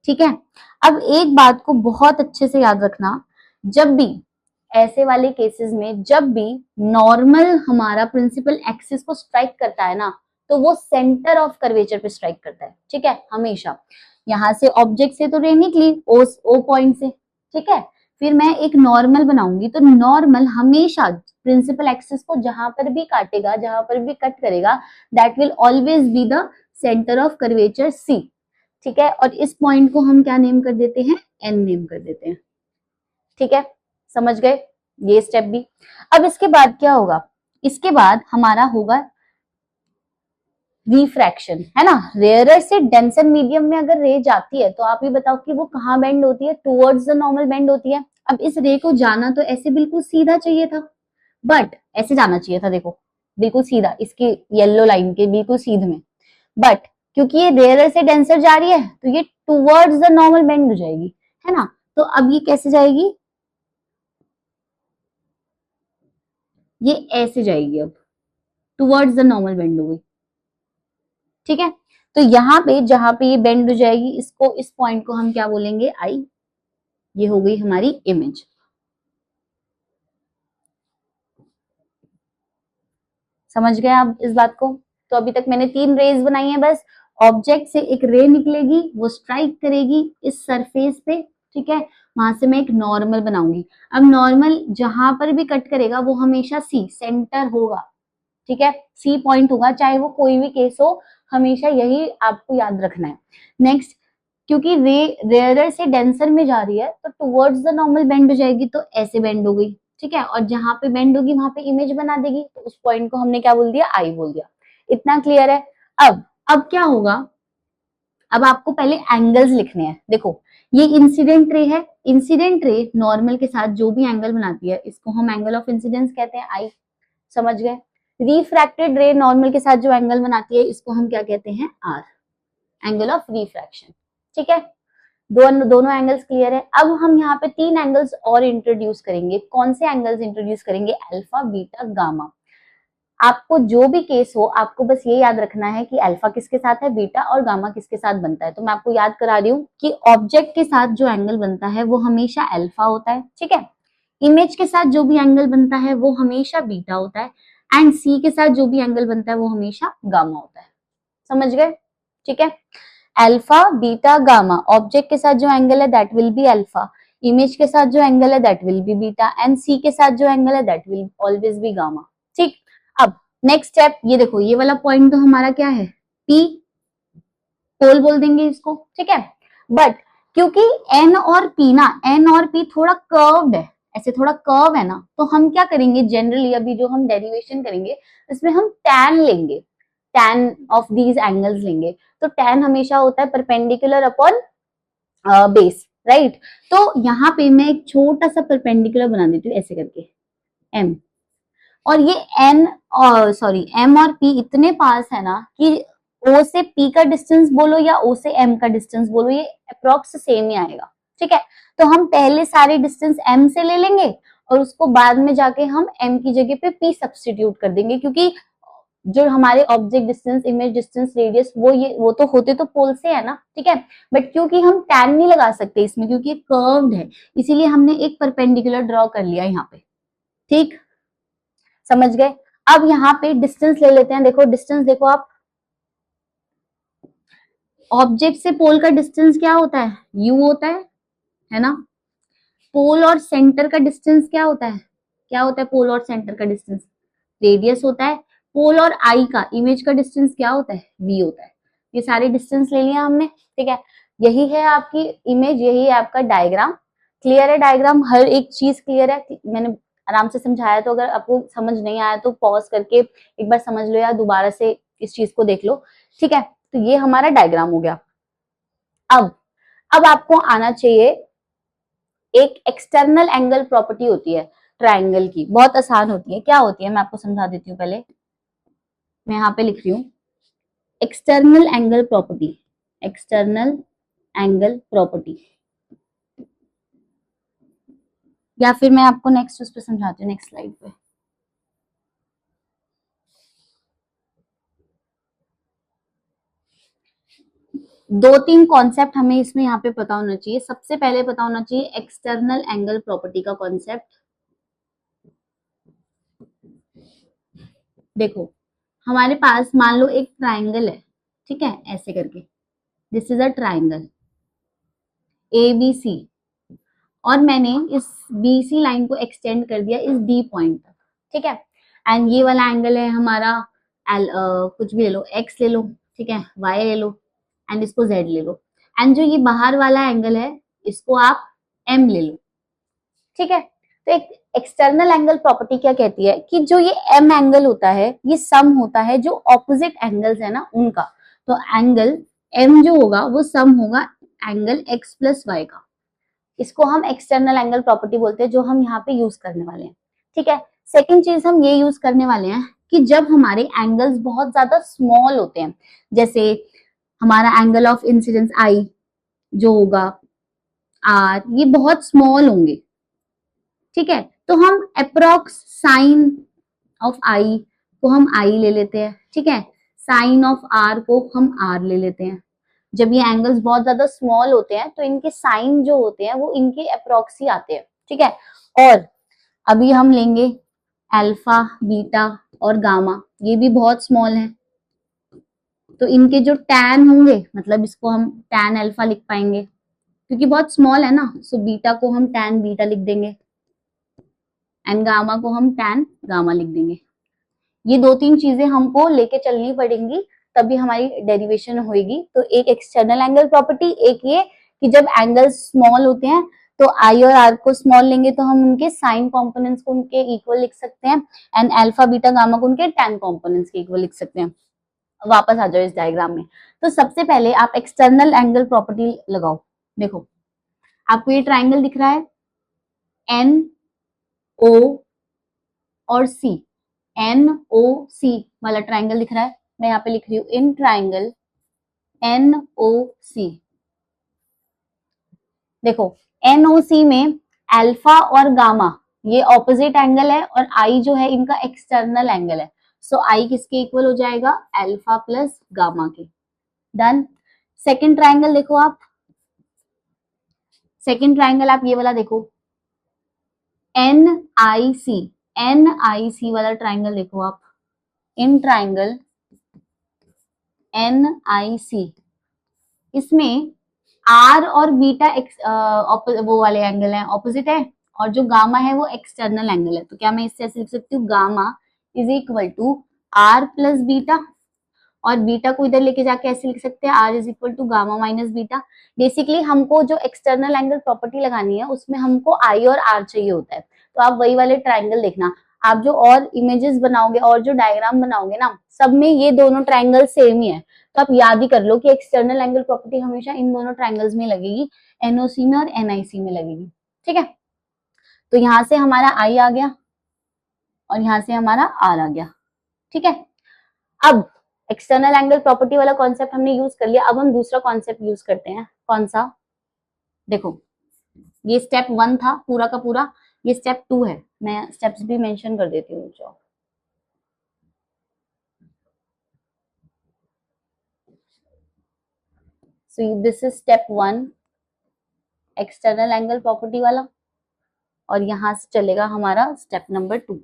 A: ठीक है। अब एक बात को बहुत अच्छे से याद रखना, जब भी ऐसे वाले केसेस में जब भी नॉर्मल हमारा प्रिंसिपल एक्सिस को स्ट्राइक करता है ना, तो वो सेंटर ऑफ कर्वेचर पे स्ट्राइक करता है, ठीक है, हमेशा। यहां से ऑब्जेक्ट से तो रे निकली ओ पॉइंट से, ठीक है, फिर मैं एक नॉर्मल बनाऊंगी, तो नॉर्मल हमेशा प्रिंसिपल एक्सिस को जहां पर भी काटेगा, जहां पर भी कट करेगा, that will always be the centre of curvature C, ठीक है। और इस पॉइंट को हम क्या नेम कर देते हैं, एन नेम कर देते हैं, ठीक है, समझ गए ये स्टेप भी। अब इसके बाद क्या होगा, इसके बाद हमारा होगा रिफ्रैक्शन, है ना। रेयरर से डेंसर मीडियम में अगर रे जाती है तो आप ये बताओ कि वो कहाँ बेंड होती है, टुवर्ड्स द नॉर्मल बेंड होती है। अब इस रे को जाना तो ऐसे बिल्कुल सीधा चाहिए था, बट ऐसे जाना चाहिए था, देखो बिल्कुल सीधा, इसकी येलो लाइन के बिल्कुल सीधे में, बट क्योंकि ये रेयरर से डेंसर जा रही है तो ये टुवर्ड्स द नॉर्मल बेंड हो जाएगी, है ना। तो अब ये कैसे जाएगी, ये ऐसे जाएगी, अब टुवर्ड्स द नॉर्मल बेंड हो गई, ठीक है। तो यहाँ पे जहां पे ये बेंड हो जाएगी, इसको, इस पॉइंट को हम क्या बोलेंगे, आई, ये हो गई हमारी इमेज। समझ गए आप इस बात को? तो अभी तक मैंने 3 रेज बनाई है बस। ऑब्जेक्ट से एक रे निकलेगी, वो स्ट्राइक करेगी इस सरफेस पे, ठीक है, वहां से मैं एक नॉर्मल बनाऊंगी। अब नॉर्मल जहां पर भी कट करेगा वो हमेशा सी सेंटर होगा, ठीक है, सी पॉइंट होगा, चाहे वो कोई भी केस हो, हमेशा यही आपको याद रखना है। नेक्स्ट, क्योंकि रे रेयरर से डेंसर में जा रही है तो टुवर्ड्स द नॉर्मल बेंड हो जाएगी, तो ऐसे बेंड हो गई, ठीक है, और जहां पे बेंड होगी वहां पे इमेज बना देगी, तो उस पॉइंट को हमने क्या बोल दिया, आई बोल दिया। इतना क्लियर है? अब क्या होगा, अब आपको पहले एंगल्स लिखने हैं। देखो ये इंसिडेंट रे है, इंसिडेंट रे नॉर्मल के साथ जो भी एंगल बनाती है इसको हम एंगल ऑफ इंसिडेंस कहते हैं, आई। समझ गए? रिफ्रैक्टेड रे नॉर्मल के साथ जो एंगल बनाती है इसको हम क्या कहते हैं, आर, एंगल ऑफ रिफ्रैक्शन, ठीक है। दोनों एंगल्स क्लियर है। अब हम यहाँ पे 3 एंगल्स और इंट्रोड्यूस करेंगे। कौन से एंगल्स इंट्रोड्यूस करेंगे, अल्फा, बीटा, गामा। आपको जो भी केस हो आपको बस ये याद रखना है कि अल्फा किसके साथ है, बीटा और गामा किसके साथ बनता है। तो मैं आपको याद करा रही हूँ कि ऑब्जेक्ट के साथ जो एंगल बनता है वो हमेशा अल्फा होता है, ठीक है। इमेज के साथ जो भी एंगल बनता है वो हमेशा बीटा होता है, एंड सी के साथ जो भी एंगल बनता है वो हमेशा गामा होता है। समझ गए? ठीक है। अल्फा, बीटा, गामा, ऑब्जेक्ट के साथ जो एंगल है that will be alpha, image के साथ जो एंगल है that will be beta, and c के साथ जो एंगल है that will always be gamma. ठीक। अब नेक्स्ट स्टेप, ये देखो ये वाला पॉइंट तो हमारा क्या है, पी, पोल बोल देंगे इसको, ठीक है। बट क्योंकि एन और पी ना, एन और पी थोड़ा कर्व्ड है, ऐसे थोड़ा कर्व है ना, तो हम क्या करेंगे जनरली, अभी जो हम डेरिवेशन करेंगे इसमें हम टैन लेंगे, टैन ऑफ दीज एंगल्स लेंगे। तो टैन हमेशा होता है परपेंडिकुलर अपॉन बेस, राइट। तो यहाँ पे मैं एक छोटा सा परपेंडिकुलर बना देती हूँ ऐसे करके, एम, और ये एन और सॉरी एम और पी इतने पास है ना कि ओ से पी का डिस्टेंस बोलो या ओ से एम का डिस्टेंस बोलो, ये अप्रोक्स सेम ही आएगा, ठीक है। तो हम पहले सारे डिस्टेंस एम से ले लेंगे और उसको बाद में जाके हम एम की जगह पे पी सब्सटीट्यूट कर देंगे, क्योंकि जो हमारे object distance, image distance, radius वो तो होते तो पोल से है ना, ठीक है। बट क्योंकि हम टैन नहीं लगा सकते इसमें क्योंकि ये कर्व्ड है, इसीलिए हमने एक परपेंडिकुलर ड्रॉ कर लिया यहाँ पे, ठीक, समझ गए। अब यहाँ पे डिस्टेंस ले लेते हैं। देखो डिस्टेंस देखो आप, ऑब्जेक्ट से पोल का डिस्टेंस क्या होता है, यू होता है ना। पोल और सेंटर का डिस्टेंस क्या होता है, क्या होता है पोल और सेंटर का डिस्टेंस, रेडियस होता है। पोल और आई का, इमेज का डिस्टेंस क्या होता है, वी होता है। ये सारे डिस्टेंस ले लिया हमने, ठीक है। यही है आपकी इमेज, यही है आपका डायग्राम। क्लियर है डायग्राम, हर एक चीज क्लियर है, मैंने आराम से समझाया। तो अगर आपको समझ नहीं आया तो पॉज करके एक बार समझ लो या दोबारा से इस चीज को देख लो, ठीक है। तो ये हमारा डायग्राम हो गया। अब आपको आना चाहिए, एक एक्सटर्नल एंगल प्रॉपर्टी होती है ट्राइंगल की, बहुत आसान होती है। क्या होती है मैं आपको समझा देती हूँ। पहले मैं यहाँ पे लिख रही हूँ external angle property, external angle property, या फिर मैं आपको नेक्स्ट उस पर समझाती हूँ, नेक्स्ट स्लाइड पे। दो तीन कॉन्सेप्ट हमें इसमें यहाँ पे पता होना चाहिए। सबसे पहले पता होना चाहिए एक्सटर्नल एंगल प्रॉपर्टी का कॉन्सेप्ट। देखो हमारे पास मान लो एक ट्राइंगल है, ठीक है, ऐसे करके, this is a triangle A B C, और मैंने इस बी सी लाइन को एक्सटेंड कर दिया इस डी पॉइंट तक, ठीक है। एंड ये वाला एंगल है हमारा कुछ भी ले लो, एक्स ले लो, ठीक है, वाई ले लो, एंड इसको जेड ले लो। एंड जो ये बाहर वाला एंगल है इसको आप एम ले लो, ठीक है। तो एक एक्सटर्नल एंगल प्रॉपर्टी क्या कहती है कि जो ये एम एंगल होता है ये सम होता है जो ऑपोजिट एंगल्स है ना उनका। तो एंगल एम जो होगा वो सम होगा एंगल एक्स प्लस वाई का। इसको हम एक्सटर्नल एंगल प्रॉपर्टी बोलते हैं, जो हम यहाँ पे यूज करने वाले हैं, ठीक है। सेकेंड चीज हम ये यूज करने वाले हैं कि जब हमारे एंगल्स बहुत ज्यादा स्मॉल होते हैं, जैसे हमारा एंगल ऑफ इंसिडेंस आई जो होगा आर, ये बहुत स्मॉल होंगे, ठीक है। तो हम अप्रोक्स साइन ऑफ आई को हम आई ले लेते हैं, ठीक है, साइन ऑफ आर को हम आर ले लेते हैं। जब ये एंगल्स बहुत ज्यादा स्मॉल होते हैं तो इनके साइन जो होते हैं वो इनके अप्रोक्स ही आते हैं, ठीक है। और अभी हम लेंगे अल्फा, बीटा और गामा, ये भी बहुत स्मॉल है, तो इनके जो टैन होंगे, मतलब इसको हम टैन अल्फा लिख पाएंगे क्योंकि बहुत स्मॉल है ना, सो बीटा को हम टैन बीटा लिख देंगे एंड गामा को हम टैन गामा लिख देंगे। ये दो तीन चीजें हमको लेके चलनी पड़ेंगी, तभी हमारी डेरिवेशन होगी। तो एक एक्सटर्नल एंगल प्रॉपर्टी, एक ये कि जब एंगल स्मॉल होते हैं तो आई और आर को स्मॉल लेंगे तो हम उनके साइन कॉम्पोनेंट्स को उनके इक्वल लिख सकते हैं एंड अल्फा बीटा गामा को उनके टैन कॉम्पोनेंट्स के इक्वल लिख सकते हैं। वापस आ जाओ इस डायग्राम में। तो सबसे पहले आप एक्सटर्नल एंगल प्रॉपर्टी लगाओ। देखो आपको ये ट्राइंगल दिख रहा है एन ओ और सी, एन ओ सी वाला ट्राइंगल दिख रहा है, मैं यहाँ पे लिख रही हूँ इन ट्राइंगल एन ओ सी। देखो एनओसी में अल्फा और गामा ये ऑपोजिट एंगल है और आई जो है इनका एक्सटर्नल एंगल है, सो आई किसके इक्वल हो जाएगा, अल्फा प्लस गामा के। डन। सेकंड ट्राइंगल देखो आप, सेकंड ट्राइंगल आप ये वाला देखो एन आई सी वाला ट्राइंगल देखो आप, इन ट्राइंगल एन आई सी, इसमें आर और बीटा वो वाले एंगल है, ऑपोजिट है, और जो गामा है वो एक्सटर्नल एंगल है। तो क्या मैं इससे ऐसे लिख सकती हूँ, gamma is equal to r plus beta, और बीटा को इधर लेके जाके ऐसे लिख सकते हैं r is equal to gamma minus beta. Basically हमको जो एक्सटर्नल एंगल प्रॉपर्टी लगानी है उसमें हमको आई और आर चाहिए होता है, तो आप वही वाले ट्राइंगल देखना। आप जो और इमेजेस बनाओगे और जो डायग्राम बनाओगे ना, सब में ये दोनों ट्राइंगल सेम ही है, तो आप याद ही कर लो कि एक्सटर्नल एंगल प्रॉपर्टी हमेशा इन दोनों ट्राइंगल्स में लगेगी, एनओसी में और एनआईसी में लगेगी। ठीक है, तो यहां से हमारा आई आ गया और यहां से हमारा आर आ गया। ठीक है, अब एक्सटर्नल एंगल प्रॉपर्टी वाला कॉन्सेप्ट हमने यूज कर लिया, अब हम दूसरा कॉन्सेप्ट यूज करते हैं। कौन सा, देखो ये स्टेप 1 था पूरा का पूरा, ये स्टेप 2 है, मैं स्टेप्स भी मेंशन कर देती हूँ। So this is step 1 external angle property वाला, और यहां से चलेगा हमारा स्टेप नंबर 2।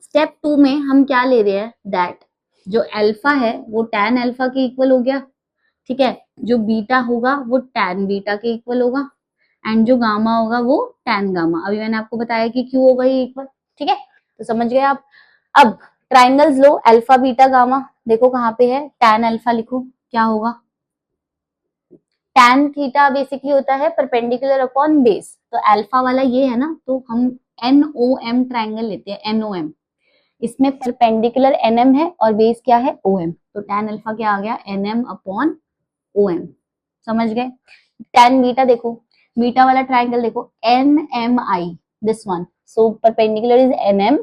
A: स्टेप 2 में हम क्या ले रहे हैं, दैट जो अल्फा है वो टैन अल्फा के इक्वल हो गया, ठीक है, जो बीटा होगा वो टैन बीटा के इक्वल होगा एंड जो गामा होगा वो टैन गामा। अभी मैंने आपको बताया कि क्यों होगा ये इक्वल। ठीक है, तो समझ गए आप। अब ट्राइंगल्स लो, अल्फा बीटा गामा, देखो कहाँ पे है, टैन अल्फा लिखो, क्या होगा, टैन थीटा बेसिकली होता है परपेंडिकुलर अपॉन बेस, तो अल्फा वाला ये है ना, तो हम एनओएम ट्राइंगल लेते हैं, एनओएम, इसमें परपेंडिकुलर एनएम है और बेस क्या है, ओएम, तो टैन अल्फा क्या आ गया, एनएम अपॉन ओएम। समझ गए। टैन बीटा देखो, बीटा वाला ट्राइंगल देखो, n m i, this one, so perpendicular is n m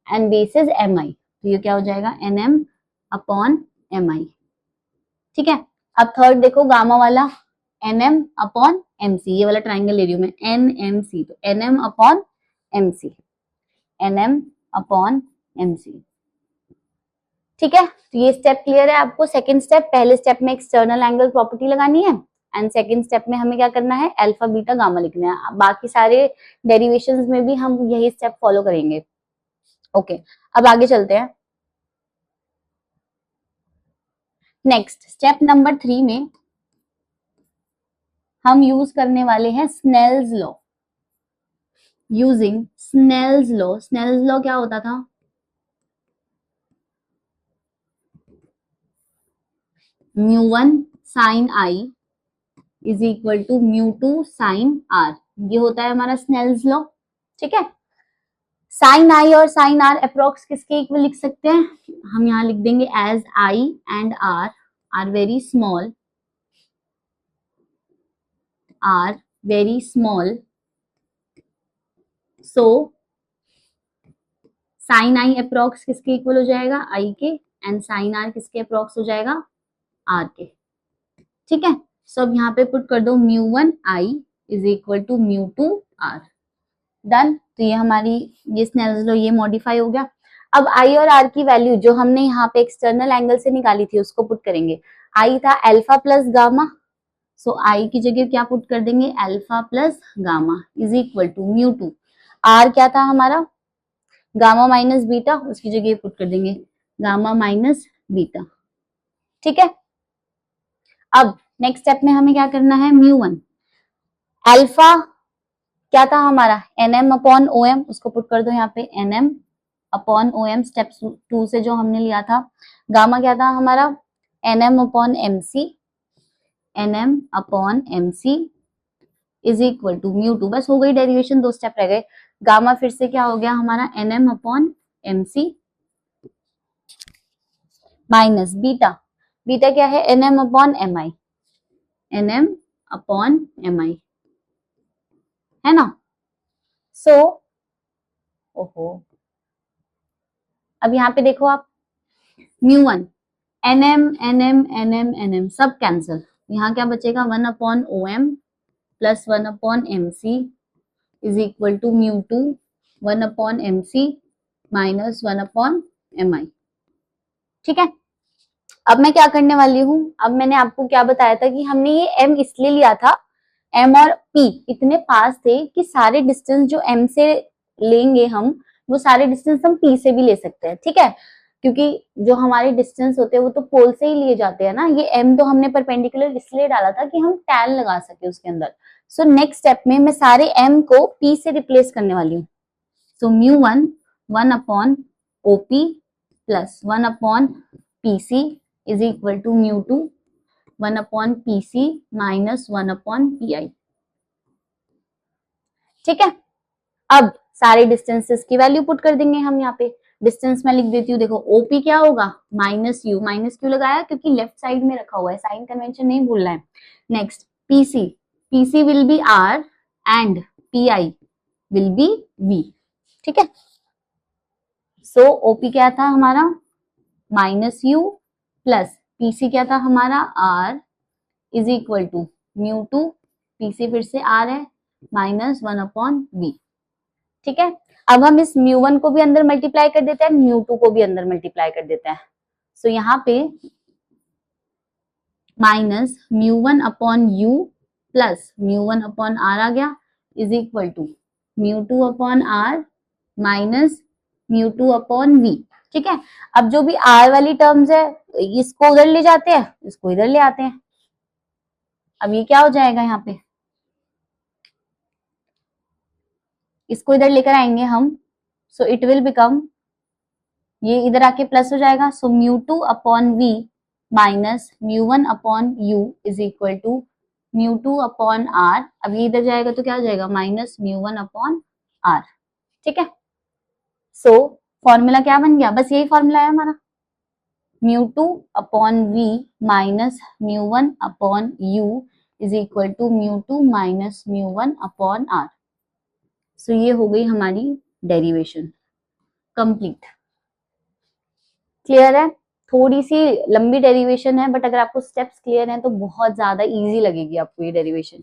A: and base is m i, तो ये क्या हो जाएगा, n M upon m i. ठीक है, अब थर्ड देखो गामा वाला, n M upon M c, ये वाला ट्राइंगल ले रही हूँ मैं, एन एम सी, तो N M upon M C, N M upon M C. ठीक है, तो ये स्टेप क्लियर है आपको। सेकंड स्टेप, पहले स्टेप में एक्सटर्नल एंगल प्रॉपर्टी लगानी है एंड सेकंड स्टेप में हमें क्या करना है, अल्फा बीटा गामा लिखना है। बाकी सारे डेरिवेशंस में भी हम यही स्टेप फॉलो करेंगे। ओके, अब आगे चलते हैं। नेक्स्ट स्टेप नंबर 3 में हम यूज करने वाले हैं Snell's law. Using Snell's law, Snell's law क्या होता था, μ1 sine i is equal to μ2 sine r, ये होता है हमारा स्नेल्स लॉ। ठीक है, साइन आई और साइन आर अप्रोक्स किसके इक्वल लिख सकते हैं, हम यहाँ लिख देंगे as i and r very small, r very small, so sine i approx किसके इक्वल हो जाएगा, आई के, एंड साइन आर किसके अप्रोक्स हो जाएगा, आर के। ठीक है, सो अब यहाँ पे पुट कर दो μ1 i is equal to μ2 r. डन, तो ये हमारी ये स्नेल्स लॉ ये मॉडिफाई हो गया। अब आई और आर की वैल्यू जो हमने यहाँ पे एक्सटर्नल एंगल से निकाली थी उसको पुट करेंगे। आई था alpha plus gamma, so i की जगह क्या पुट कर देंगे, alpha plus gamma is equal to μ2। R क्या था हमारा, गामा माइनस बीटा, उसकी जगह पुट कर देंगे गामा माइनस बीटा। ठीक है, अब नेक्स्ट स्टेप में हमें क्या करना है, μ1 अल्फा क्या था हमारा, nm अपॉन om, उसको पुट कर दो यहाँ पे nm अपॉन om, स्टेप 2 से जो हमने लिया था। गामा क्या था हमारा, nm upon mc, nm upon mc is equal to μ2। बस हो गई डेरिवेशन, 2 स्टेप रह गए। गामा फिर से क्या हो गया हमारा, nm upon mc minus beta, beta क्या है, nm upon mi, nm upon mi, है ना। सो ओहो, अब यहाँ पे देखो आप, μ1 nm nm nm nm सब कैंसिल, यहाँ क्या बचेगा, 1 upon om plus 1 upon mc is equal to μ2 1 upon mc minus 1 upon mi। ठीक है, अब मैं क्या करने वाली हूँ, अब मैंने आपको क्या बताया था कि हमने ये m इसलिए लिया था, m और p इतने पास थे कि सारे डिस्टेंस जो m से लेंगे हम, वो सारे डिस्टेंस हम p से भी ले सकते हैं। ठीक है, क्योंकि जो हमारे डिस्टेंस होते हैं वो तो पोल से ही लिए जाते हैं ना। ये m तो हमने परपेंडिकुलर इसलिए डाला था कि हम tan लगा सके उसके अंदर। सो नेक्स्ट स्टेप में मैं सारे m को p से रिप्लेस करने वाली हूँ। So μ1 1 upon op plus 1 upon pc is equal to μ2 1 upon pc minus 1 upon pi। ठीक है, अब सारे डिस्टेंसेस की वैल्यू पुट कर देंगे हम यहाँ पे। डिस्टेंस में लिख देती हूँ, देखो ओपी क्या होगा, माइनस यू, माइनस क्यों लगाया, क्योंकि लेफ्ट साइड में रखा हुआ है, साइन कन्वेंशन नहीं भूलना है। Next PC, PC will be R and PI will be V. ठीक है, सो ओपी क्या था हमारा, minus you plus PC c था हमारा, r is equal to μ2, p फिर से आर है, माइनस 1 अपॉन वी। ठीक है, अब हम इस μ1 को भी अंदर मल्टीप्लाई कर देते हैं, μ2 को भी अंदर मल्टीप्लाई कर देते हैं। सो यहाँ पे minus μ1 upon u plus μ1 upon r आ गया is equal to μ2 upon r minus μ2 upon v. ठीक है, अब जो भी आर वाली टर्म्स है इसको उधर ले जाते हैं, इसको इधर ले आते हैं। अब ये क्या हो जाएगा, यहाँ पे इसको इधर लेकर आएंगे हम, सो इट विल बिकम, ये इधर आके प्लस हो जाएगा। So μ2 upon v minus μ1 upon u is equal to μ2 upon r. अब ये इधर जाएगा तो क्या हो जाएगा, माइनस μ1 अपॉन आर। ठीक है, सो फॉर्मूला क्या बन गया, बस यही फॉर्मूला है हमारा, μ2 upon v minus μ1 upon u is equal to μ2 minus μ1 upon r. So ये हो गई हमारी डेरिवेशन कंप्लीट। क्लियर है, थोड़ी सी लंबी डेरिवेशन है, बट अगर आपको स्टेप्स क्लियर हैं तो बहुत ज्यादा इजी लगेगी आपको ये डेरिवेशन,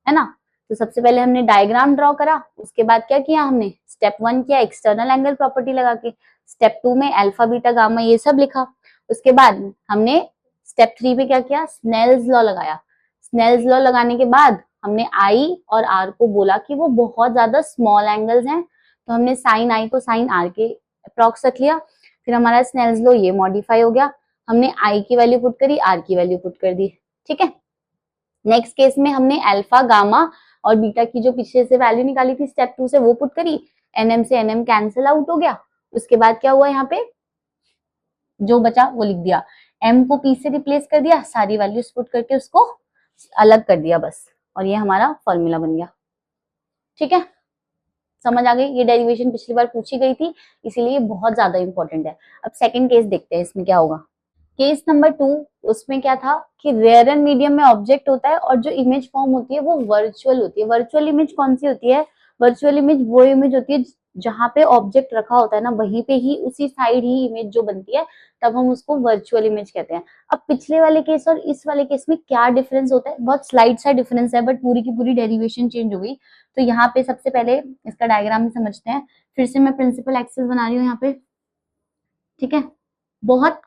A: है ना। तो सबसे पहले हमने डायग्राम ड्रॉ करा, उसके बाद क्या किया हमने, स्टेप 1 किया एक्सटर्नल एंगल प्रॉपर्टी लगा के, स्टेप 2 में अल्फा बीटा गामा ये सब लिखा। उसके बाद हमने स्टेप 3 पे क्या किया, स्नेल्स लॉ लगाया। स्नेल्स लॉ लगाने के बाद हमने आई और आर को बोला कि वो बहुत ज्यादा स्मॉल एंगल्स हैं, तो हमने साइन आई को साइन आर के अप्रॉक्स रख लिया। फिर हमारा स्नेल्स लॉ ये मॉडिफाई हो गया, हमने आई की वैल्यू पुट करी, आर की वैल्यू पुट कर दी। ठीक है, नेक्स्ट केस में हमने अल्फा गामा और बीटा की जो पीछे से वैल्यू निकाली थी स्टेप 2 से वो पुट करी, एनएम से एनएम कैंसिल आउट हो गया। उसके बाद क्या हुआ, यहाँ पे जो बचा वो लिख दिया, एम को पी से रिप्लेस कर दिया, सारी वैल्यूज पुट करके उसको अलग कर दिया बस, और ये हमारा फॉर्मूला बन गया। ठीक है, समझ आ गई, ये डेरिवेशन पिछली बार पूछी गई थी इसीलिए बहुत ज्यादा इंपॉर्टेंट है। अब सेकंड केस देखते हैं, इसमें क्या होगा। केस नंबर 2, उसमें क्या था कि रेयर एंड मीडियम में ऑब्जेक्ट होता है और जो इमेज फॉर्म होती है वो वर्चुअल होती है। वर्चुअल इमेज कौन सी होती है, वर्चुअल इमेज वो इमेज होती है जहां पे ऑब्जेक्ट रखा होता है ना, वहीं पे ही उसी साइड ही इमेज जो बनती है, तब हम उसको वर्चुअल इमेज कहते हैं। अब पिछले वाले केस और इस वाले केस में क्या डिफरेंस होता है, बहुत स्लाइड सा डिफरेंस है, बट पूरी की पूरी डेरिवेशन चेंज हो गई। तो यहाँ पे सबसे पहले इसका डायग्राम समझते हैं। फिर से मैं प्रिंसिपल एक्सिस बना रही हूँ यहाँ पे। ठीक है, बहुत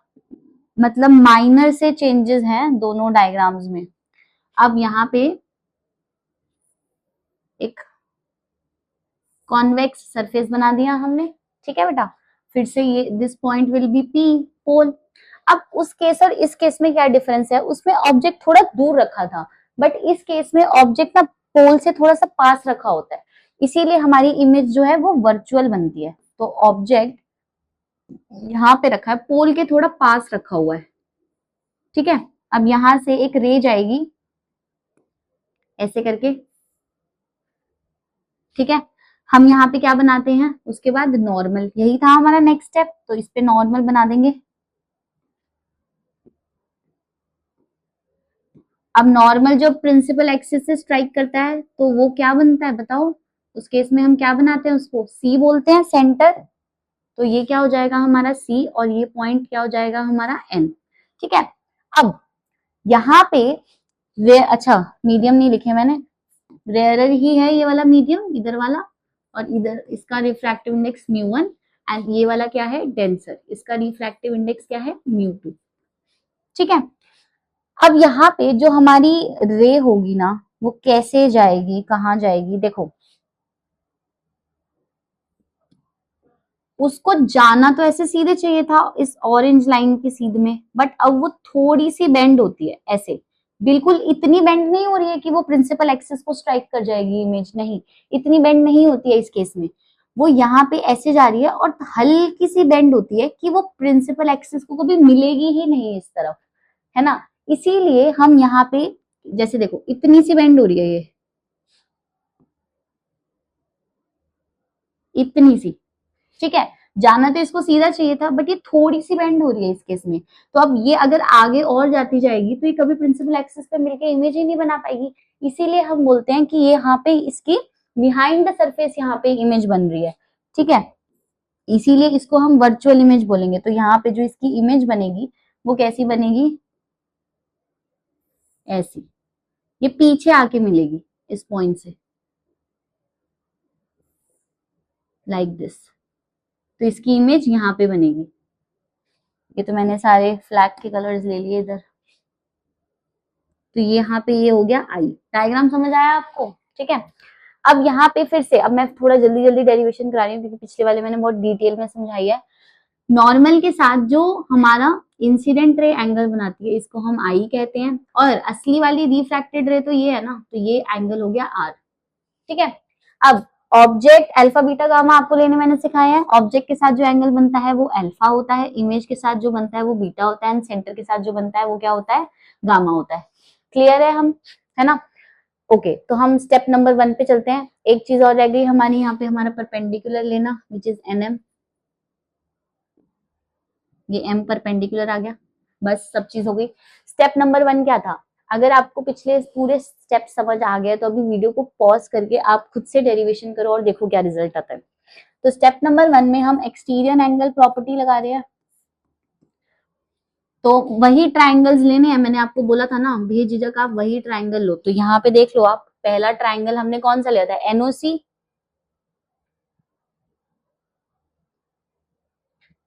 A: मतलब माइनर से चेंजेस हैं दोनों डायग्राम्स में। अब यहाँ पे एक कॉन्वेक्स सरफेस बना दिया हमने, ठीक है बेटा। फिर से ये this point will be p, pole. अब उस केस और इस केस में क्या डिफरेंस है, उसमें ऑब्जेक्ट थोड़ा दूर रखा था, बट इस केस में ऑब्जेक्ट ना पोल से थोड़ा सा पास रखा होता है, इसीलिए हमारी इमेज जो है वो वर्चुअल बनती है। तो ऑब्जेक्ट यहाँ पे रखा है, पोल के थोड़ा पास रखा हुआ है, ठीक है। अब यहां से एक रे जाएगी ऐसे करके, ठीक है। हम यहाँ पे क्या बनाते हैं, उसके बाद नॉर्मल, यही था हमारा नेक्स्ट स्टेप, तो इस पे नॉर्मल बना देंगे। अब नॉर्मल जो प्रिंसिपल एक्सिस से स्ट्राइक करता है तो वो क्या बनता है बताओ, उस केस में हम क्या बनाते हैं, उसको सी बोलते हैं, सेंटर। तो ये क्या हो जाएगा हमारा सी, और ये पॉइंट क्या हो जाएगा हमारा एन, ठीक है। अब यहाँ पे अच्छा मीडियम नहीं लिखे मैंने, रेयरर ही है ये वाला मीडियम, इधर वाला, और इधर इसका रिफ्रैक्टिव इंडेक्स μ1, एंड ये वाला क्या है डेंसर, इसका रिफ्रैक्टिव इंडेक्स क्या है μ2, ठीक है। अब यहाँ पे जो हमारी रे होगी ना, वो कैसे जाएगी, कहाँ जाएगी, देखो उसको जाना तो ऐसे सीधे चाहिए था इस ऑरेंज लाइन की सीध में, बट अब वो थोड़ी सी बेंड होती है ऐसे, बिल्कुल इतनी बेंड नहीं हो रही है कि वो प्रिंसिपल एक्सिस को स्ट्राइक कर जाएगी इमेज, नहीं, इतनी बेंड नहीं होती है इस केस में। वो यहाँ पे ऐसे जा रही है और हल्की सी बेंड होती है कि वो प्रिंसिपल एक्सिस को कभी मिलेगी ही नहीं इस तरफ, है ना। इसीलिए हम यहाँ पे जैसे देखो इतनी सी बेंड हो रही है, ये इतनी सी, ठीक है। जाना तो इसको सीधा चाहिए था, बट ये थोड़ी सी बेंड हो रही है इस केस में। तो अब ये अगर आगे और जाती जाएगी तो ये कभी प्रिंसिपल एक्सिस पे मिलके इमेज ही नहीं बना पाएगी, इसीलिए हम बोलते हैं कि ये यहाँ पे इसकी बिहाइंड द सरफेस यहाँ पे इमेज बन रही है, ठीक है। इसीलिए इसको हम वर्चुअल इमेज बोलेंगे। तो यहाँ पे जो इसकी इमेज बनेगी वो कैसी बनेगी, ऐसी, ये पीछे आके मिलेगी इस पॉइंट से, लाइक दिस। तो इसकी इमेज यहाँ पे बनेगी। ये तो मैंने सारे फ्लैग के कलर्स ले लिए इधर। तो ये यहाँ पे ये हो गया आई, डायग्राम समझ आया आपको, ठीक है। अब यहाँ पे फिर से, अब मैं थोड़ा जल्दी जल्दी डेरिवेशन करा रही हूँ क्योंकि पिछले वाले मैंने बहुत डिटेल में समझाई है। नॉर्मल के साथ जो हमारा इंसिडेंट रे एंगल बनाती है इसको हम आई कहते हैं, और असली वाली रिफ्रैक्टेड रे तो ये है ना, तो ये एंगल हो गया आर, ठीक है। अब ऑब्जेक्ट अल्फा बीटा गामा आपको लेने मैंने सिखाया है, ऑब्जेक्ट के साथ जो एंगल बनता है वो अल्फा होता है, इमेज के साथ जो बनता है वो बीटा होता है, एंड सेंटर के साथ जो बनता है वो क्या होता है, गामा होता है। क्लियर है हम, है ना। ओके, तो हम स्टेप नंबर 1 पे चलते हैं। एक चीज और रह गई हमारी यहाँ पे, हमारा परपेंडिकुलर लेना, विच इज एनएम। ये एम परपेंडिकुलर आ गया, बस सब चीज हो गई। स्टेप नंबर 1 क्या था, अगर आपको पिछले पूरे स्टेप समझ आ गया तो अभी वीडियो को पॉज करके आप खुद से डेरिवेशन करो और देखो क्या रिजल्ट आता है। तो स्टेप नंबर 1 में हम एक्सटीरियर एंगल प्रॉपर्टी लगा रहे हैं। तो वही ट्राइंगल्स लेने हैं, मैंने आपको बोला था ना, बेझिझक आप वही ट्राइंगल लो। तो यहाँ पे देख लो आप, पहला ट्राइंगल हमने कौन सा लिया था, एनओसी,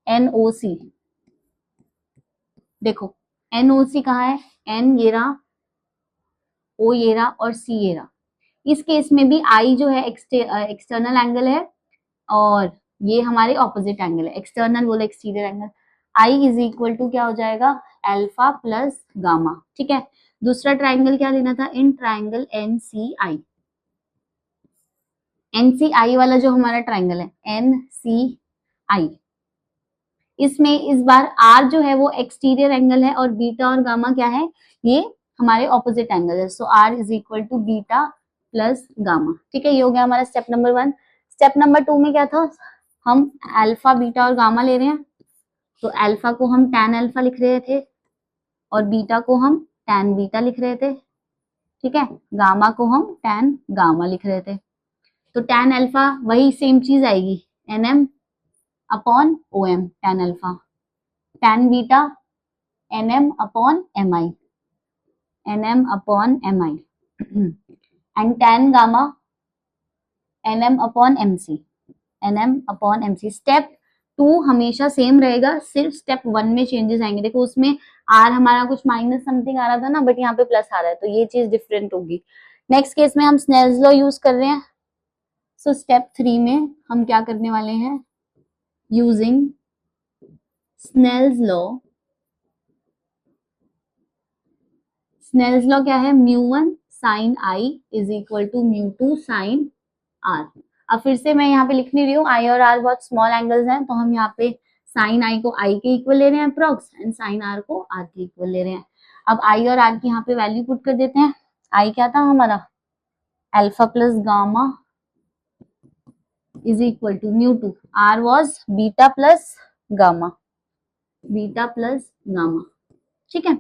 A: एनओसी। देखो एनओसी कहाँ है, एन ये रहा, ओ ये रहा, और सी ये रहा। इस केस में भी आई जो है एक्सटर्नल एंगल है, और ये हमारे ऑपोजिट एंगल है, एक्सटर्नल बोले exterior angle. I is equal to क्या हो जाएगा, अल्फा प्लस गामा, ठीक है। दूसरा ट्राइंगल क्या लेना था, इन ट्राइंगल एनसीआई, एनसीआई वाला जो हमारा ट्राइंगल है एनसीआई, इसमें इस बार आर जो है वो एक्सटीरियर एंगल है, और बीटा और गामा क्या है, ये हमारे ऑपोजिट एंगल है। So r is equal to beta plus gamma, ठीक है। ये हो गया हमारा स्टेप नंबर 1। स्टेप नंबर 2 में क्या था, हम अल्फा बीटा और गामा ले रहे हैं। तो अल्फा को हम tan अल्फा लिख रहे थे, और बीटा को हम tan बीटा लिख रहे थे, ठीक है। गामा को हम tan गामा लिख रहे थे। तो tan अल्फा वही सेम चीज आएगी, nm upon om tan alpha, tan beta nm upon mi, nm upon mi, and tan gamma nm upon mc, nm upon mc। Step 2 हमेशा सेम रहेगा, सिर्फ स्टेप 1 में चेंजेस आएंगे। देखो उसमें आर हमारा कुछ माइनस समथिंग आ रहा था ना, बट यहाँ पे प्लस आ रहा है, तो ये चीज डिफरेंट होगी। नेक्स्ट केस में हम स्नेल्स लॉ यूज कर रहे हैं। सो स्टेप 3 में हम क्या करने वाले हैं, using Snell's law. Snell's law क्या है, μ1 sin i is equal to μ2 sin r। अब फिर से मैं यहाँ पे लिख नहीं रही हूँ, i और r बहुत स्मॉल एंगल्स हैं, तो हम यहाँ पे sin i को i के इक्वल ले रहे हैं अप्रोक्स, एंड sin r को r के इक्वल ले रहे हैं। अब i और r की यहाँ पे वैल्यू पुट कर देते हैं। i क्या था हमारा, alpha plus gamma is equal to μ2, r was beta plus gamma, beta plus gamma, ठीक है,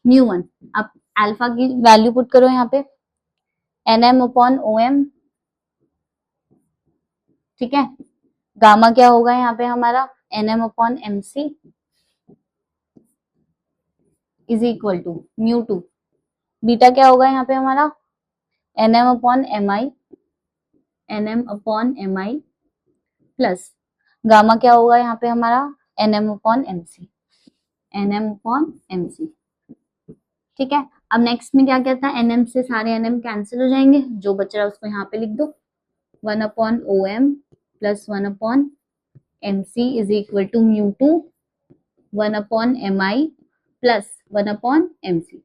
A: μ1। अब अल्फा की वैल्यू पुट करो यहाँ पे, nm/om, ठीक है। गामा क्या होगा यहाँ पे हमारा, nm/mc is equal to μ2। Beta क्या होगा यहाँ पे हमारा, nm/mi, nm/mi प्लस गामा क्या होगा यहाँ पे हमारा, nm/mc, nm/mc, ठीक है। अब नेक्स्ट में क्या कहता है, nm से सारे nm कैंसिल हो जाएंगे, जो बच रहा है उसको यहाँ पे लिख दो, 1/om plus 1/mc is equal to μ2 1/mi plus 1/mc।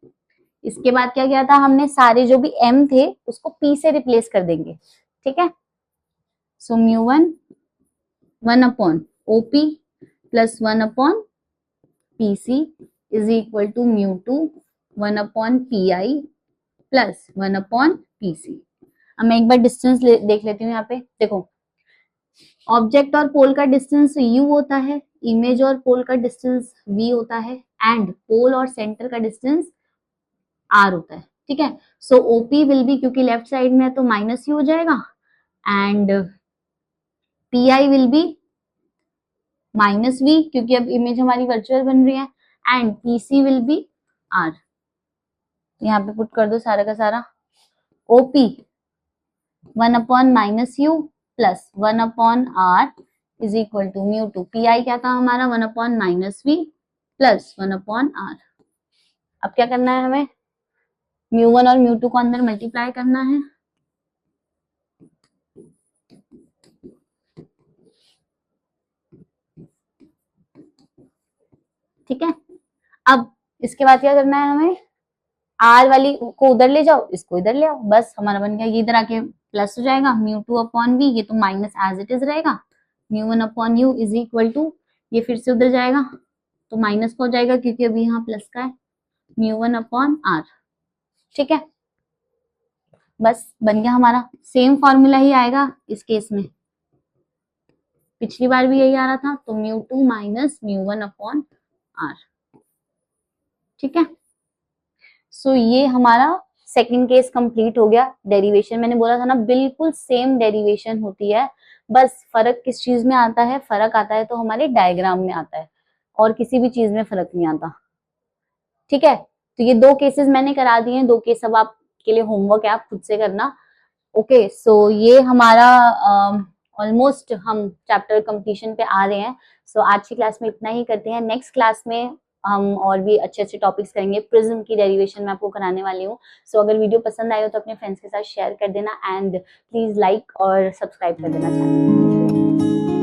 A: इसके बाद क्या किया था हमने, सारे जो भी m थे उसको p से रिप्लेस कर देंगे, ठीक है। So μ1 1/op plus 1/pc is equal to μ2 1/pi plus 1/pc। अब मैं एक बार डिस्टेंस देख लेती हूँ यहाँ पे, देखो ऑब्जेक्ट और पोल का डिस्टेंस u होता है, इमेज और पोल का डिस्टेंस v होता है, एंड पोल और सेंटर का डिस्टेंस r होता है, ठीक है। सो OP विल बी, क्योंकि लेफ्ट साइड में है तो माइनस u हो जाएगा, and PI will be minus v, क्योंकि अब इमेज हमारी वर्चुअल बन रही है, and PC will be r। यहाँ पे पुट कर दो सारा का सारा, OP 1/-u plus 1/r is equal to μ2। PI क्या था हमारा, 1/-v प्लस 1/r। अब क्या करना है हमें, μ1 और μ2 को अंदर मल्टीप्लाई करना है, ठीक है। अब इसके बाद क्या करना है हमें, r वाली को उधर ले जाओ, इसको इधर ले आओ, बस हमारा बन गया, ये इधर आके प्लस हो जाएगा, μ2/v, ये तो माइनस एज इट इज रहेगा, μ1/u इज इक्वल टू, ये फिर से उधर जाएगा तो माइनस का हो जाएगा, क्योंकि अभी यहाँ प्लस का है, μ1/r, ठीक है। बस बन गया हमारा, सेम फॉर्मूला ही आएगा इस केस में, पिछली बार भी यही आ रहा था, तो μ2 माइनस μ1/r, ठीक है। सो ये हमारा सेकंड केस कंप्लीट हो गया। डेरिवेशन मैंने बोला था ना, बिल्कुल सेम डेरिवेशन होती है, बस फर्क किस चीज में आता है, फर्क आता है तो हमारे डायग्राम में आता है, और किसी भी चीज में फर्क नहीं आता, ठीक है। तो ये दो केसेस मैंने करा दिए हैं, दो केस अब आपके लिए होमवर्क है, आप खुद से करना, ओके। सो ये हमारा ऑलमोस्ट हम चैप्टर कंप्लीशन पे आ रहे हैं। सो आज की क्लास में इतना ही करते हैं, नेक्स्ट क्लास में हम और भी अच्छे अच्छे टॉपिक्स करेंगे, प्रिज्म की डेरिवेशन मैं आपको कराने वाली हूँ। सो अगर वीडियो पसंद आए हो तो अपने फ्रेंड्स के साथ शेयर कर देना, एंड प्लीज लाइक और सब्सक्राइब कर देना चैनल।